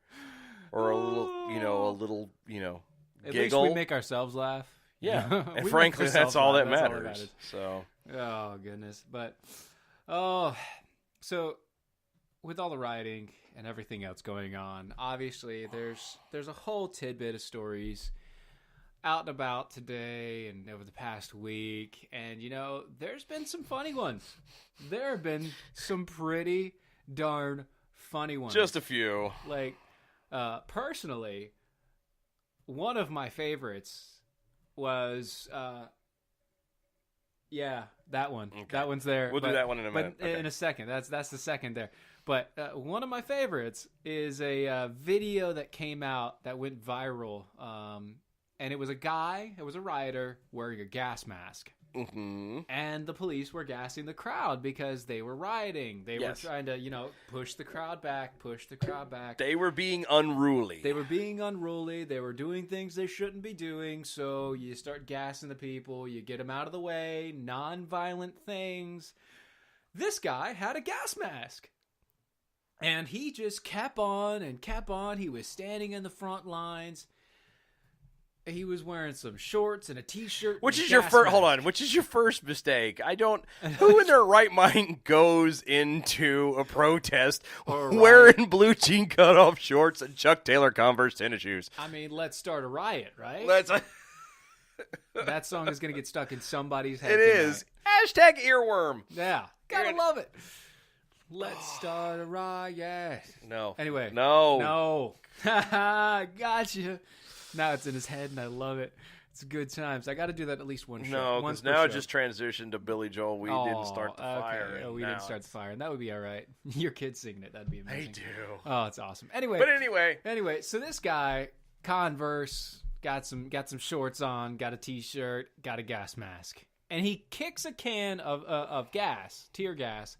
Speaker 2: or a little,
Speaker 5: At
Speaker 2: giggle.
Speaker 5: least we make ourselves laugh.
Speaker 2: Yeah,
Speaker 5: We
Speaker 2: and
Speaker 5: make
Speaker 2: frankly, that's
Speaker 5: ourselves
Speaker 2: all
Speaker 5: laugh.
Speaker 2: that
Speaker 5: That's all
Speaker 2: matters. So,
Speaker 5: Oh goodness, but so with all the rioting and everything else going on, obviously there's a whole tidbit of stories out and about today and over the past week, and there's been some funny ones. There have been some pretty darn funny ones.
Speaker 2: just a few.
Speaker 5: Like personally, one of my favorites was that one.
Speaker 2: Okay.
Speaker 5: That one's there.
Speaker 2: We'll do that one in a minute.
Speaker 5: But
Speaker 2: Okay.
Speaker 5: in a second. That's the second there. But one of my favorites is a video that came out that went viral. And it was a guy, it was a rioter wearing a gas mask.
Speaker 2: Mm-hmm.
Speaker 5: And the police were gassing the crowd because they were rioting. They
Speaker 2: Yes.
Speaker 5: were trying to, push the crowd back.
Speaker 2: They were being unruly.
Speaker 5: They were being unruly. They were doing things they shouldn't be doing. So you start gassing the people. You get them out of the way. Non-violent things. This guy had a gas mask. And he just kept on and kept on. He was standing in the front lines. He was wearing some shorts and a T-shirt.
Speaker 2: Which
Speaker 5: and
Speaker 2: is
Speaker 5: a
Speaker 2: your
Speaker 5: gas
Speaker 2: first?
Speaker 5: mask.
Speaker 2: Hold on. Which is your first mistake? Who in their right mind goes into a protest
Speaker 5: Or a
Speaker 2: wearing blue jean cutoff shorts and Chuck Taylor Converse tennis shoes?
Speaker 5: I mean, let's start a riot, right?
Speaker 2: Let's.
Speaker 5: That song is going to get stuck in somebody's head.
Speaker 2: It is hashtag earworm.
Speaker 5: Yeah. Gotta
Speaker 2: You're-
Speaker 5: love it. Let's start a riot.
Speaker 2: No.
Speaker 5: Anyway.
Speaker 2: No.
Speaker 5: No. Gotcha. Now it's in his head, and I love it. It's good times. I got to do that at least one show.
Speaker 2: No,
Speaker 5: once
Speaker 2: because
Speaker 5: per
Speaker 2: now it
Speaker 5: show.
Speaker 2: just transitioned to Billy Joel. We didn't start the fire.
Speaker 5: Okay.
Speaker 2: and
Speaker 5: Oh, we
Speaker 2: now
Speaker 5: didn't start the fire, and that would be all right. Your kids singing it. That'd be
Speaker 2: They
Speaker 5: amazing.
Speaker 2: do.
Speaker 5: Oh, it's awesome. Anyway.
Speaker 2: But anyway,
Speaker 5: So this guy, Converse, got some shorts on, got a T-shirt, got a gas mask, and he kicks a can of gas, tear gas,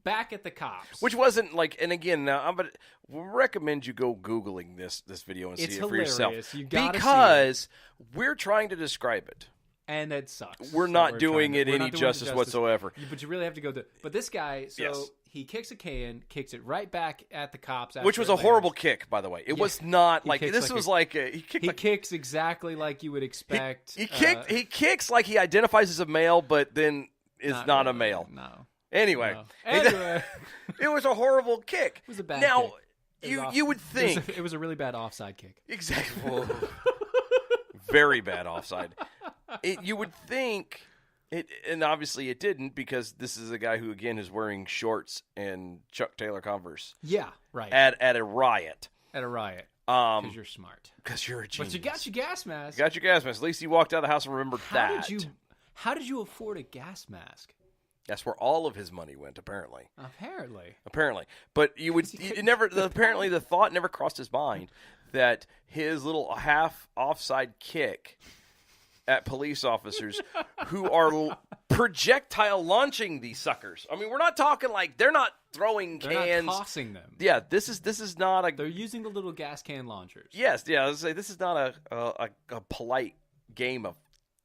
Speaker 5: back at the cops.
Speaker 2: which wasn't like, and again, now I'm gonna recommend you go Googling this video and
Speaker 5: It's
Speaker 2: see it for
Speaker 5: hilarious.
Speaker 2: yourself.
Speaker 5: You gotta see
Speaker 2: because we're trying to describe it.
Speaker 5: and it sucks.
Speaker 2: We're
Speaker 5: So
Speaker 2: not doing
Speaker 5: trying
Speaker 2: it
Speaker 5: to- we're
Speaker 2: any
Speaker 5: not doing
Speaker 2: justice whatsoever.
Speaker 5: But you really have to go But this guy, so
Speaker 2: Yes.
Speaker 5: he kicks a can, kicks it right back at the cops.
Speaker 2: Which was
Speaker 5: after
Speaker 2: a
Speaker 5: it
Speaker 2: horrible
Speaker 5: lands.
Speaker 2: kick, by the way. It
Speaker 5: Yeah.
Speaker 2: was not
Speaker 5: He
Speaker 2: like
Speaker 5: kicks
Speaker 2: this
Speaker 5: like
Speaker 2: was
Speaker 5: a-
Speaker 2: like he kicked
Speaker 5: He
Speaker 2: like
Speaker 5: kicks exactly like you would expect.
Speaker 2: he kicks like he identifies as a male, but then is not a
Speaker 5: really,
Speaker 2: male.
Speaker 5: No.
Speaker 2: Anyway,
Speaker 5: No. Anyway.
Speaker 2: it was a horrible kick. It
Speaker 5: was a bad
Speaker 2: now,
Speaker 5: kick. It was
Speaker 2: you would think
Speaker 5: it was a really bad offside kick.
Speaker 2: exactly very bad offside. You would think it, and obviously it didn't because this is a guy who again is wearing shorts and Chuck Taylor Converse
Speaker 5: Yeah, right.
Speaker 2: at a riot.
Speaker 5: At a riot. Because you're smart.
Speaker 2: Because you're a genius.
Speaker 5: But you got your gas mask.
Speaker 2: You got your gas mask. At least you walked out of the house and remembered that.
Speaker 5: How did you afford a gas mask?
Speaker 2: That's where all of his money went, apparently.
Speaker 5: Apparently.
Speaker 2: But apparently the thought never crossed his mind that his little half offside kick at police officers who are projectile launching these suckers. I mean, we're not talking like they're not throwing
Speaker 5: They're
Speaker 2: cans.
Speaker 5: not tossing them.
Speaker 2: Yeah, this is not a.
Speaker 5: They're using the little gas can launchers.
Speaker 2: Yes, yeah. I was gonna say this is not a polite game of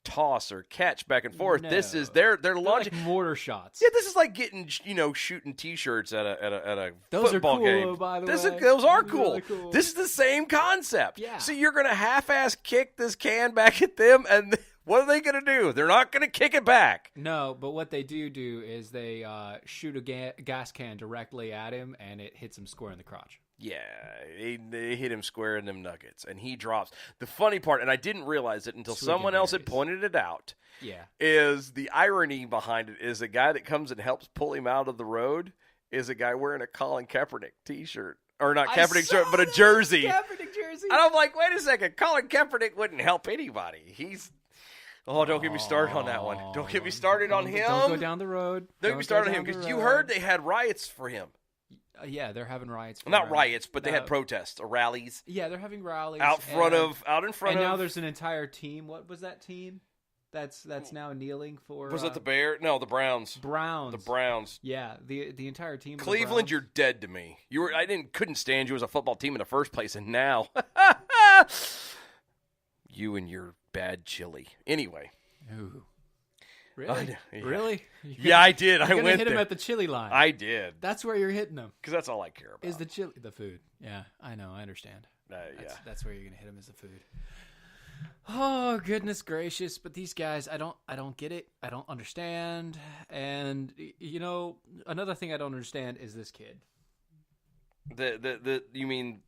Speaker 2: toss or catch back and forth.
Speaker 5: No.
Speaker 2: This is they're
Speaker 5: They're
Speaker 2: launching.
Speaker 5: like mortar shots.
Speaker 2: Yeah, this is like getting shooting T-shirts at a
Speaker 5: Those are
Speaker 2: football
Speaker 5: cool,
Speaker 2: game.
Speaker 5: by the
Speaker 2: Those
Speaker 5: way.
Speaker 2: are
Speaker 5: Those are
Speaker 2: cool.
Speaker 5: really cool.
Speaker 2: This is the same concept.
Speaker 5: Yeah.
Speaker 2: So you're gonna half-ass kick this can back at them, and what are they gonna do? They're not gonna kick it back.
Speaker 5: No, but what they do is they shoot a gas can directly at him, and it hits him square in the crotch.
Speaker 2: Yeah, they hit him square in them nuggets, and he drops. The funny part, and I didn't realize it until
Speaker 5: Sweet
Speaker 2: someone else had
Speaker 5: berries.
Speaker 2: pointed it out,
Speaker 5: Yeah.
Speaker 2: is the irony behind it is a guy that comes and helps pull him out of the road is a guy wearing a Colin Kaepernick T-shirt. Or not Kaepernick shirt, but a jersey.
Speaker 5: Kaepernick jersey.
Speaker 2: And I'm like, wait a second, Colin Kaepernick wouldn't help anybody. He's... Oh, don't get me started on that one. Don't get me started on him.
Speaker 5: Don't go down the road.
Speaker 2: Don't get me started on him,
Speaker 5: go down
Speaker 2: because
Speaker 5: the
Speaker 2: you
Speaker 5: road.
Speaker 2: heard they had riots for him.
Speaker 5: Yeah, they're having riots. for
Speaker 2: Not
Speaker 5: him.
Speaker 2: riots, but they had
Speaker 5: No.
Speaker 2: protests, or rallies.
Speaker 5: Yeah, they're having rallies
Speaker 2: Out in front of...
Speaker 5: And now there's an entire team. What was that team? That's now kneeling for.
Speaker 2: Was it the Bears? No, the Browns.
Speaker 5: Browns?
Speaker 2: The Browns.
Speaker 5: Yeah, the entire team. of the
Speaker 2: Cleveland,
Speaker 5: Browns.
Speaker 2: you're dead to me. Couldn't stand you as a football team in the first place, and now you and your bad chili. Anyway,
Speaker 5: Ooh. Really?
Speaker 2: Yeah.
Speaker 5: Really?
Speaker 2: Yeah, I did. I
Speaker 5: You're gonna
Speaker 2: went
Speaker 5: hit him
Speaker 2: there.
Speaker 5: at the chili line.
Speaker 2: I did
Speaker 5: That's where you're hitting them.
Speaker 2: because that's all I care about.
Speaker 5: Is the chili the food? Yeah, I know. I understand.
Speaker 3: That's where you're gonna hit him as the food. Oh goodness gracious! But these guys, I don't get it. I don't understand. And another thing I don't understand is this kid.
Speaker 2: You mean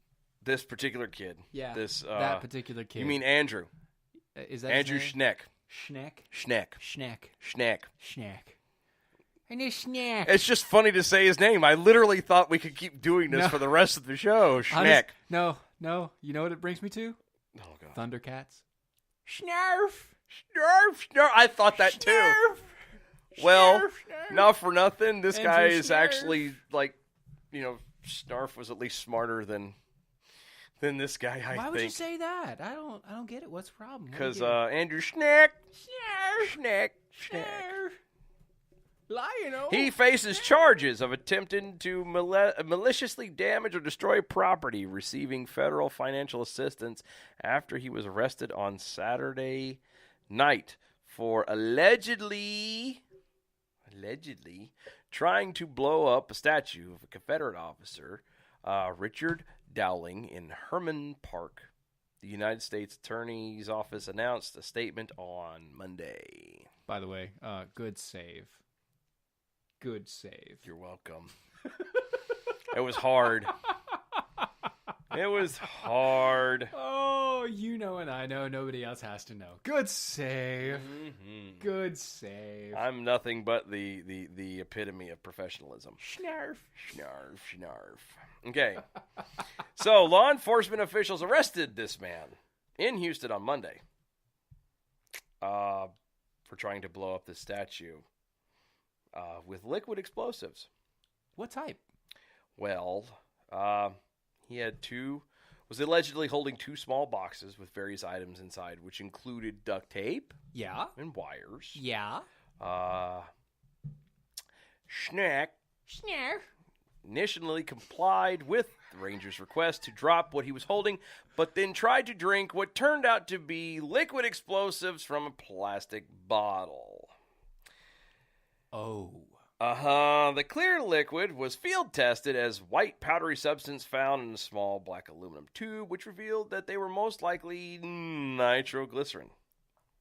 Speaker 2: this particular kid?
Speaker 3: Yeah,
Speaker 2: this
Speaker 3: that particular kid.
Speaker 2: You mean Andrew?
Speaker 3: Is that
Speaker 2: Andrew
Speaker 3: his name?
Speaker 2: Schneck?
Speaker 3: Schneck.
Speaker 2: Schneck.
Speaker 3: And a snack.
Speaker 2: It's just funny to say his name. I literally thought we could keep doing this for the rest of the show. Schneck.
Speaker 3: No. You know what it brings me to?
Speaker 2: Oh God.
Speaker 3: Thundercats. Snarf.
Speaker 2: I thought that too. Well, not for nothing. This guy is actually like, Snarf was at least smarter than this guy.
Speaker 3: Why would you say that? I don't get it. What's the problem?
Speaker 2: Because Andrew Schneck. He faces charges of attempting to maliciously damage or destroy property, receiving federal financial assistance after he was arrested on Saturday night for allegedly trying to blow up a statue of a Confederate officer, Richard Dowling, in Herman Park. The United States Attorney's Office announced a statement on Monday.
Speaker 3: By the way, good save. Good save.
Speaker 2: You're welcome. It was hard. It was hard.
Speaker 3: Oh, and I know. Nobody else has to know. Good save.
Speaker 2: Mm-hmm.
Speaker 3: Good save.
Speaker 2: I'm nothing but the epitome of professionalism.
Speaker 3: Snarf.
Speaker 2: Okay. So, law enforcement officials arrested this man in Houston on Monday for trying to blow up the statue with liquid explosives.
Speaker 3: What type?
Speaker 2: Well, he was allegedly holding 2 small boxes with various items inside, which included duct tape.
Speaker 3: Yeah.
Speaker 2: And wires.
Speaker 3: Yeah.
Speaker 2: Schneck initially complied with the ranger's request to drop what he was holding, but then tried to drink what turned out to be liquid explosives from a plastic bottle.
Speaker 3: Oh.
Speaker 2: The clear liquid was field tested as white powdery substance found in a small black aluminum tube, which revealed that they were most likely nitroglycerin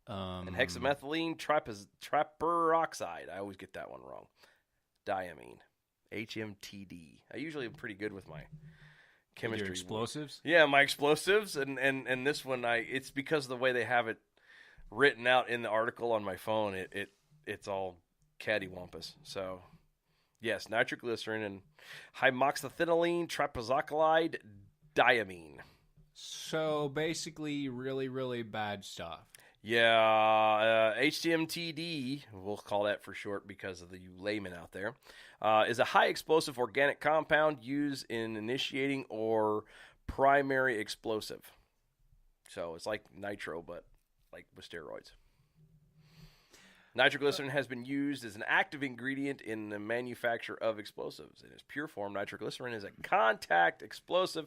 Speaker 2: and hexamethylene triperoxide. I always get that one wrong. Diamine. HMTD. I usually am pretty good with my chemistry.
Speaker 3: Your explosives?
Speaker 2: Yeah, my explosives. And this one, it's because of the way they have it written out in the article on my phone. It's all cattywampus. So, yes, nitroglycerin and hydroxyethylene triperoxide diamine.
Speaker 3: So, basically, really, really bad stuff.
Speaker 2: Yeah, HMTD, we'll call that for short because of the layman out there, is a high explosive organic compound used in initiating or primary explosive. So it's like nitro, but like with steroids. Nitroglycerin has been used as an active ingredient in the manufacture of explosives. In its pure form, nitroglycerin is a contact explosive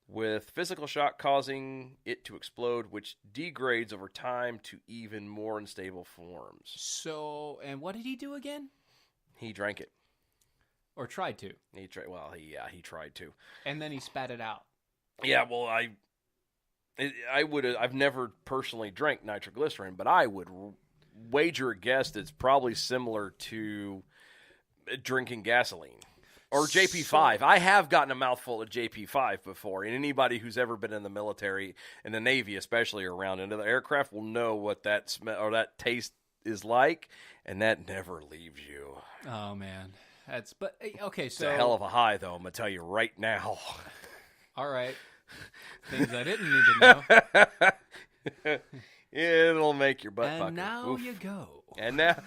Speaker 2: with physical shock causing it to explode, which degrades over time to even more unstable forms.
Speaker 3: So, and what did he do again?
Speaker 2: He drank it.
Speaker 3: Or tried to.
Speaker 2: He tried to.
Speaker 3: And then he spat it out.
Speaker 2: Yeah, well, I've never personally drank nitroglycerin, but I would wager a guess that it's probably similar to drinking gasoline. Or JP5. I have gotten a mouthful of JP5 before, and anybody who's ever been in the military, and the Navy especially, around into the aircraft will know what that smell or that taste is like, and that never leaves you.
Speaker 3: Oh man, okay.
Speaker 2: It's
Speaker 3: So
Speaker 2: a hell of a high, though. I'm gonna tell you right now.
Speaker 3: All right, things I didn't need to know.
Speaker 2: It'll make your butt pucker.
Speaker 3: And now
Speaker 2: Oof.
Speaker 3: you go.
Speaker 2: And now.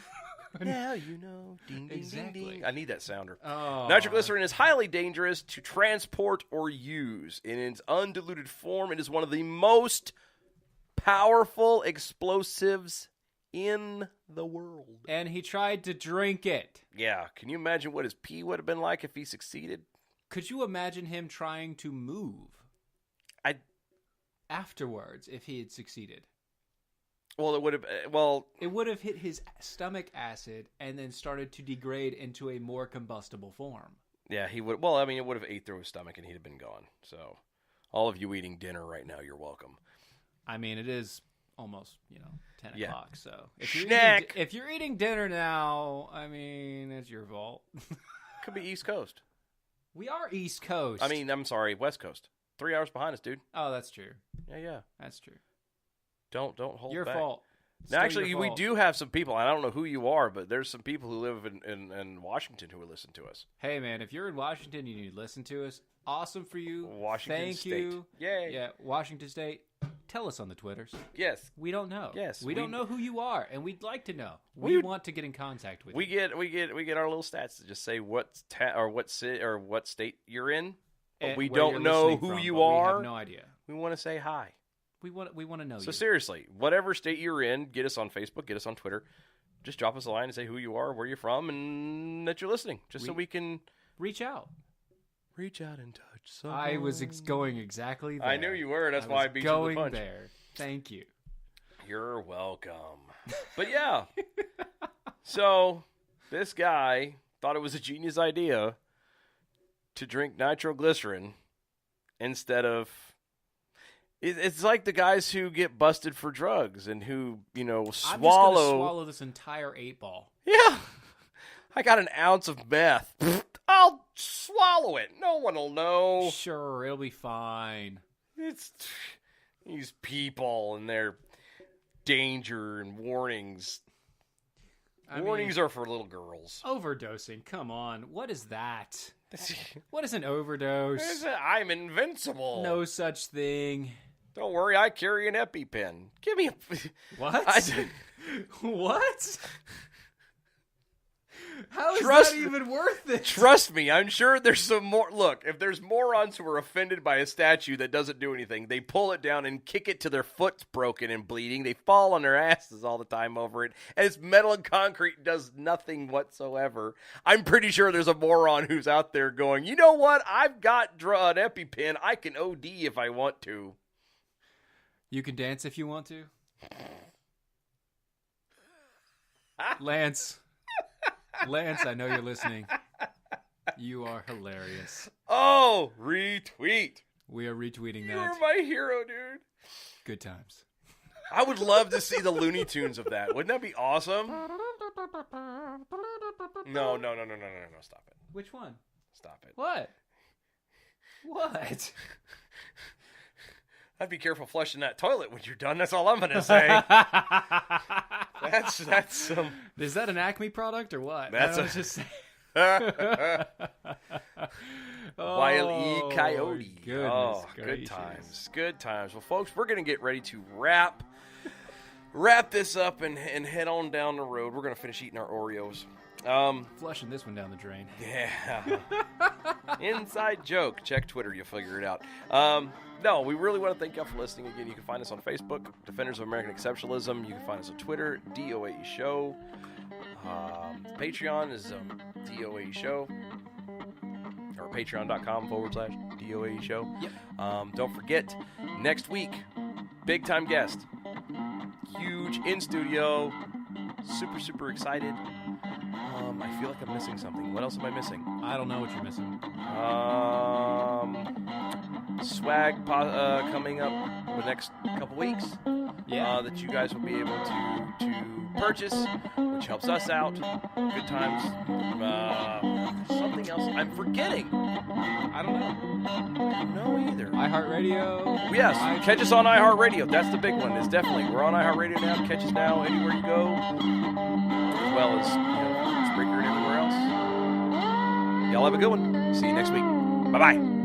Speaker 2: Now you know. Ding, ding,
Speaker 3: Exactly.
Speaker 2: ding, ding. I need that sounder.
Speaker 3: Oh.
Speaker 2: Nitroglycerin is highly dangerous to transport or use. In its undiluted form, it is one of the most powerful explosives in the world.
Speaker 3: And he tried to drink it.
Speaker 2: Yeah. Can you imagine what his pee would have been like if he succeeded?
Speaker 3: Could you imagine him trying to move afterwards if he had succeeded?
Speaker 2: Well, it
Speaker 3: would have hit his stomach acid and then started to degrade into a more combustible form.
Speaker 2: Yeah, he would. Well, I mean, it would have ate through his stomach and he'd have been gone. So, All of you eating dinner right now, you're welcome.
Speaker 5: I mean, it is almost 10
Speaker 2: Yeah.
Speaker 5: o'clock. So
Speaker 2: Snack.
Speaker 5: if you're eating dinner now, I mean, it's your fault.
Speaker 2: Could be East Coast.
Speaker 5: We are East Coast.
Speaker 2: I mean, I'm sorry, West Coast. 3 hours behind us, dude.
Speaker 5: oh, that's true.
Speaker 2: Yeah.
Speaker 5: That's true.
Speaker 2: Don't hold
Speaker 5: Your
Speaker 2: back.
Speaker 5: fault.
Speaker 2: Now,
Speaker 5: Still
Speaker 2: actually,
Speaker 5: your
Speaker 2: we
Speaker 5: fault.
Speaker 2: do have some people. I don't know who you are, but there's some people who live in Washington who listen to us.
Speaker 5: Hey, man, if you're in Washington, you need to listen to us. Awesome for you.
Speaker 2: Washington
Speaker 5: Thank
Speaker 2: State.
Speaker 5: you.
Speaker 2: Yay.
Speaker 5: Yeah, Washington State. Tell us on the Twitters.
Speaker 2: Yes.
Speaker 5: We don't know.
Speaker 2: Yes,
Speaker 5: we don't know who you are, and we'd like to know.
Speaker 2: We-
Speaker 5: We want to get in contact with
Speaker 2: We
Speaker 5: you.
Speaker 2: get our little stats to just say what city or what state you're in, but
Speaker 5: And
Speaker 2: we
Speaker 5: where you're
Speaker 2: don't know
Speaker 5: listening
Speaker 2: who
Speaker 5: from,
Speaker 2: you
Speaker 5: but
Speaker 2: are.
Speaker 5: We have no idea.
Speaker 2: We want to say hi.
Speaker 5: We want to know
Speaker 2: So
Speaker 5: you.
Speaker 2: seriously, whatever state you're in, get us on Facebook, get us on Twitter. Just drop us a line and say who you are, where you're from, and that you're listening, just so we can
Speaker 5: Reach out.
Speaker 2: reach out and touch someone.
Speaker 5: I was going exactly there.
Speaker 2: I knew you were. That's
Speaker 5: I
Speaker 2: why I
Speaker 5: was
Speaker 2: beat you to the
Speaker 5: going
Speaker 2: punch.
Speaker 5: there. Thank you.
Speaker 2: You're welcome. But yeah. So this guy thought it was a genius idea to drink nitroglycerin instead of. It's like the guys who get busted for drugs and who,
Speaker 5: I'm just gonna
Speaker 2: swallow.
Speaker 5: swallow this entire 8-ball.
Speaker 2: Yeah. I got an ounce of meth. I'll swallow it. No one will know.
Speaker 5: Sure, it'll be fine.
Speaker 2: It's these people and their danger and warnings. Warnings are for little girls.
Speaker 5: Overdosing. Come on. What is that? What is an overdose?
Speaker 2: I'm invincible.
Speaker 5: No such thing.
Speaker 2: Don't worry, I carry an EpiPen. Give me a...
Speaker 5: What? What? How is
Speaker 2: Trust-
Speaker 5: that even worth it?
Speaker 2: Trust me, I'm sure there's some more... Look, if there's morons who are offended by a statue that doesn't do anything, they pull it down and kick it till their foot's broken and bleeding. They fall on their asses all the time over it. And it's metal and concrete, does nothing whatsoever. I'm pretty sure there's a moron who's out there going, you know what? I've got an EpiPen. I can OD if I want to.
Speaker 5: You can dance if you want to. Lance, I know you're listening. You are hilarious.
Speaker 2: Oh, retweet.
Speaker 5: We are retweeting
Speaker 2: You're
Speaker 5: that.
Speaker 2: my hero, dude.
Speaker 5: Good times.
Speaker 2: I would love to see the Looney Tunes of that. Wouldn't that be awesome? No. Stop it.
Speaker 5: Which one?
Speaker 2: Stop it.
Speaker 5: What? What?
Speaker 2: I'd be careful flushing that toilet when you're done. That's all I'm going to say. That's some...
Speaker 5: Is that an Acme product or what?
Speaker 2: That's
Speaker 5: I
Speaker 2: a-
Speaker 5: was just saying.
Speaker 2: Wile E. Coyote.
Speaker 5: Goodness
Speaker 2: Oh,
Speaker 5: gracious.
Speaker 2: good times. Good times. Well, folks, we're going to get ready to wrap this up and head on down the road. We're going to finish eating our Oreos.
Speaker 5: Flushing this one down the drain.
Speaker 2: Yeah. Inside joke. Check Twitter. You'll figure it out. No, we really want to thank y'all for listening. Again, you can find us on Facebook, Defenders of American Exceptionalism. You can find us on Twitter, DOAE Show. Patreon is DOAE Show. Or patreon.com/DOAE Show.
Speaker 5: Yep.
Speaker 2: Don't forget, next week, big time guest. Huge in studio. Super, super excited. I feel like I'm missing something. What else am I missing?
Speaker 5: I don't know what you're missing.
Speaker 2: Swag coming up the next couple weeks.
Speaker 5: Yeah.
Speaker 2: That you guys will be able to purchase, which helps us out. Good times. Something else I'm forgetting.
Speaker 5: I don't know.
Speaker 2: I don't know either.
Speaker 5: iHeartRadio.
Speaker 2: Yes, catch us on iHeartRadio. That's the big one. It's definitely we're on iHeartRadio now. Catch us now anywhere you go, as well as Spreaker and everywhere else. Y'all have a good one. See you next week. Bye bye.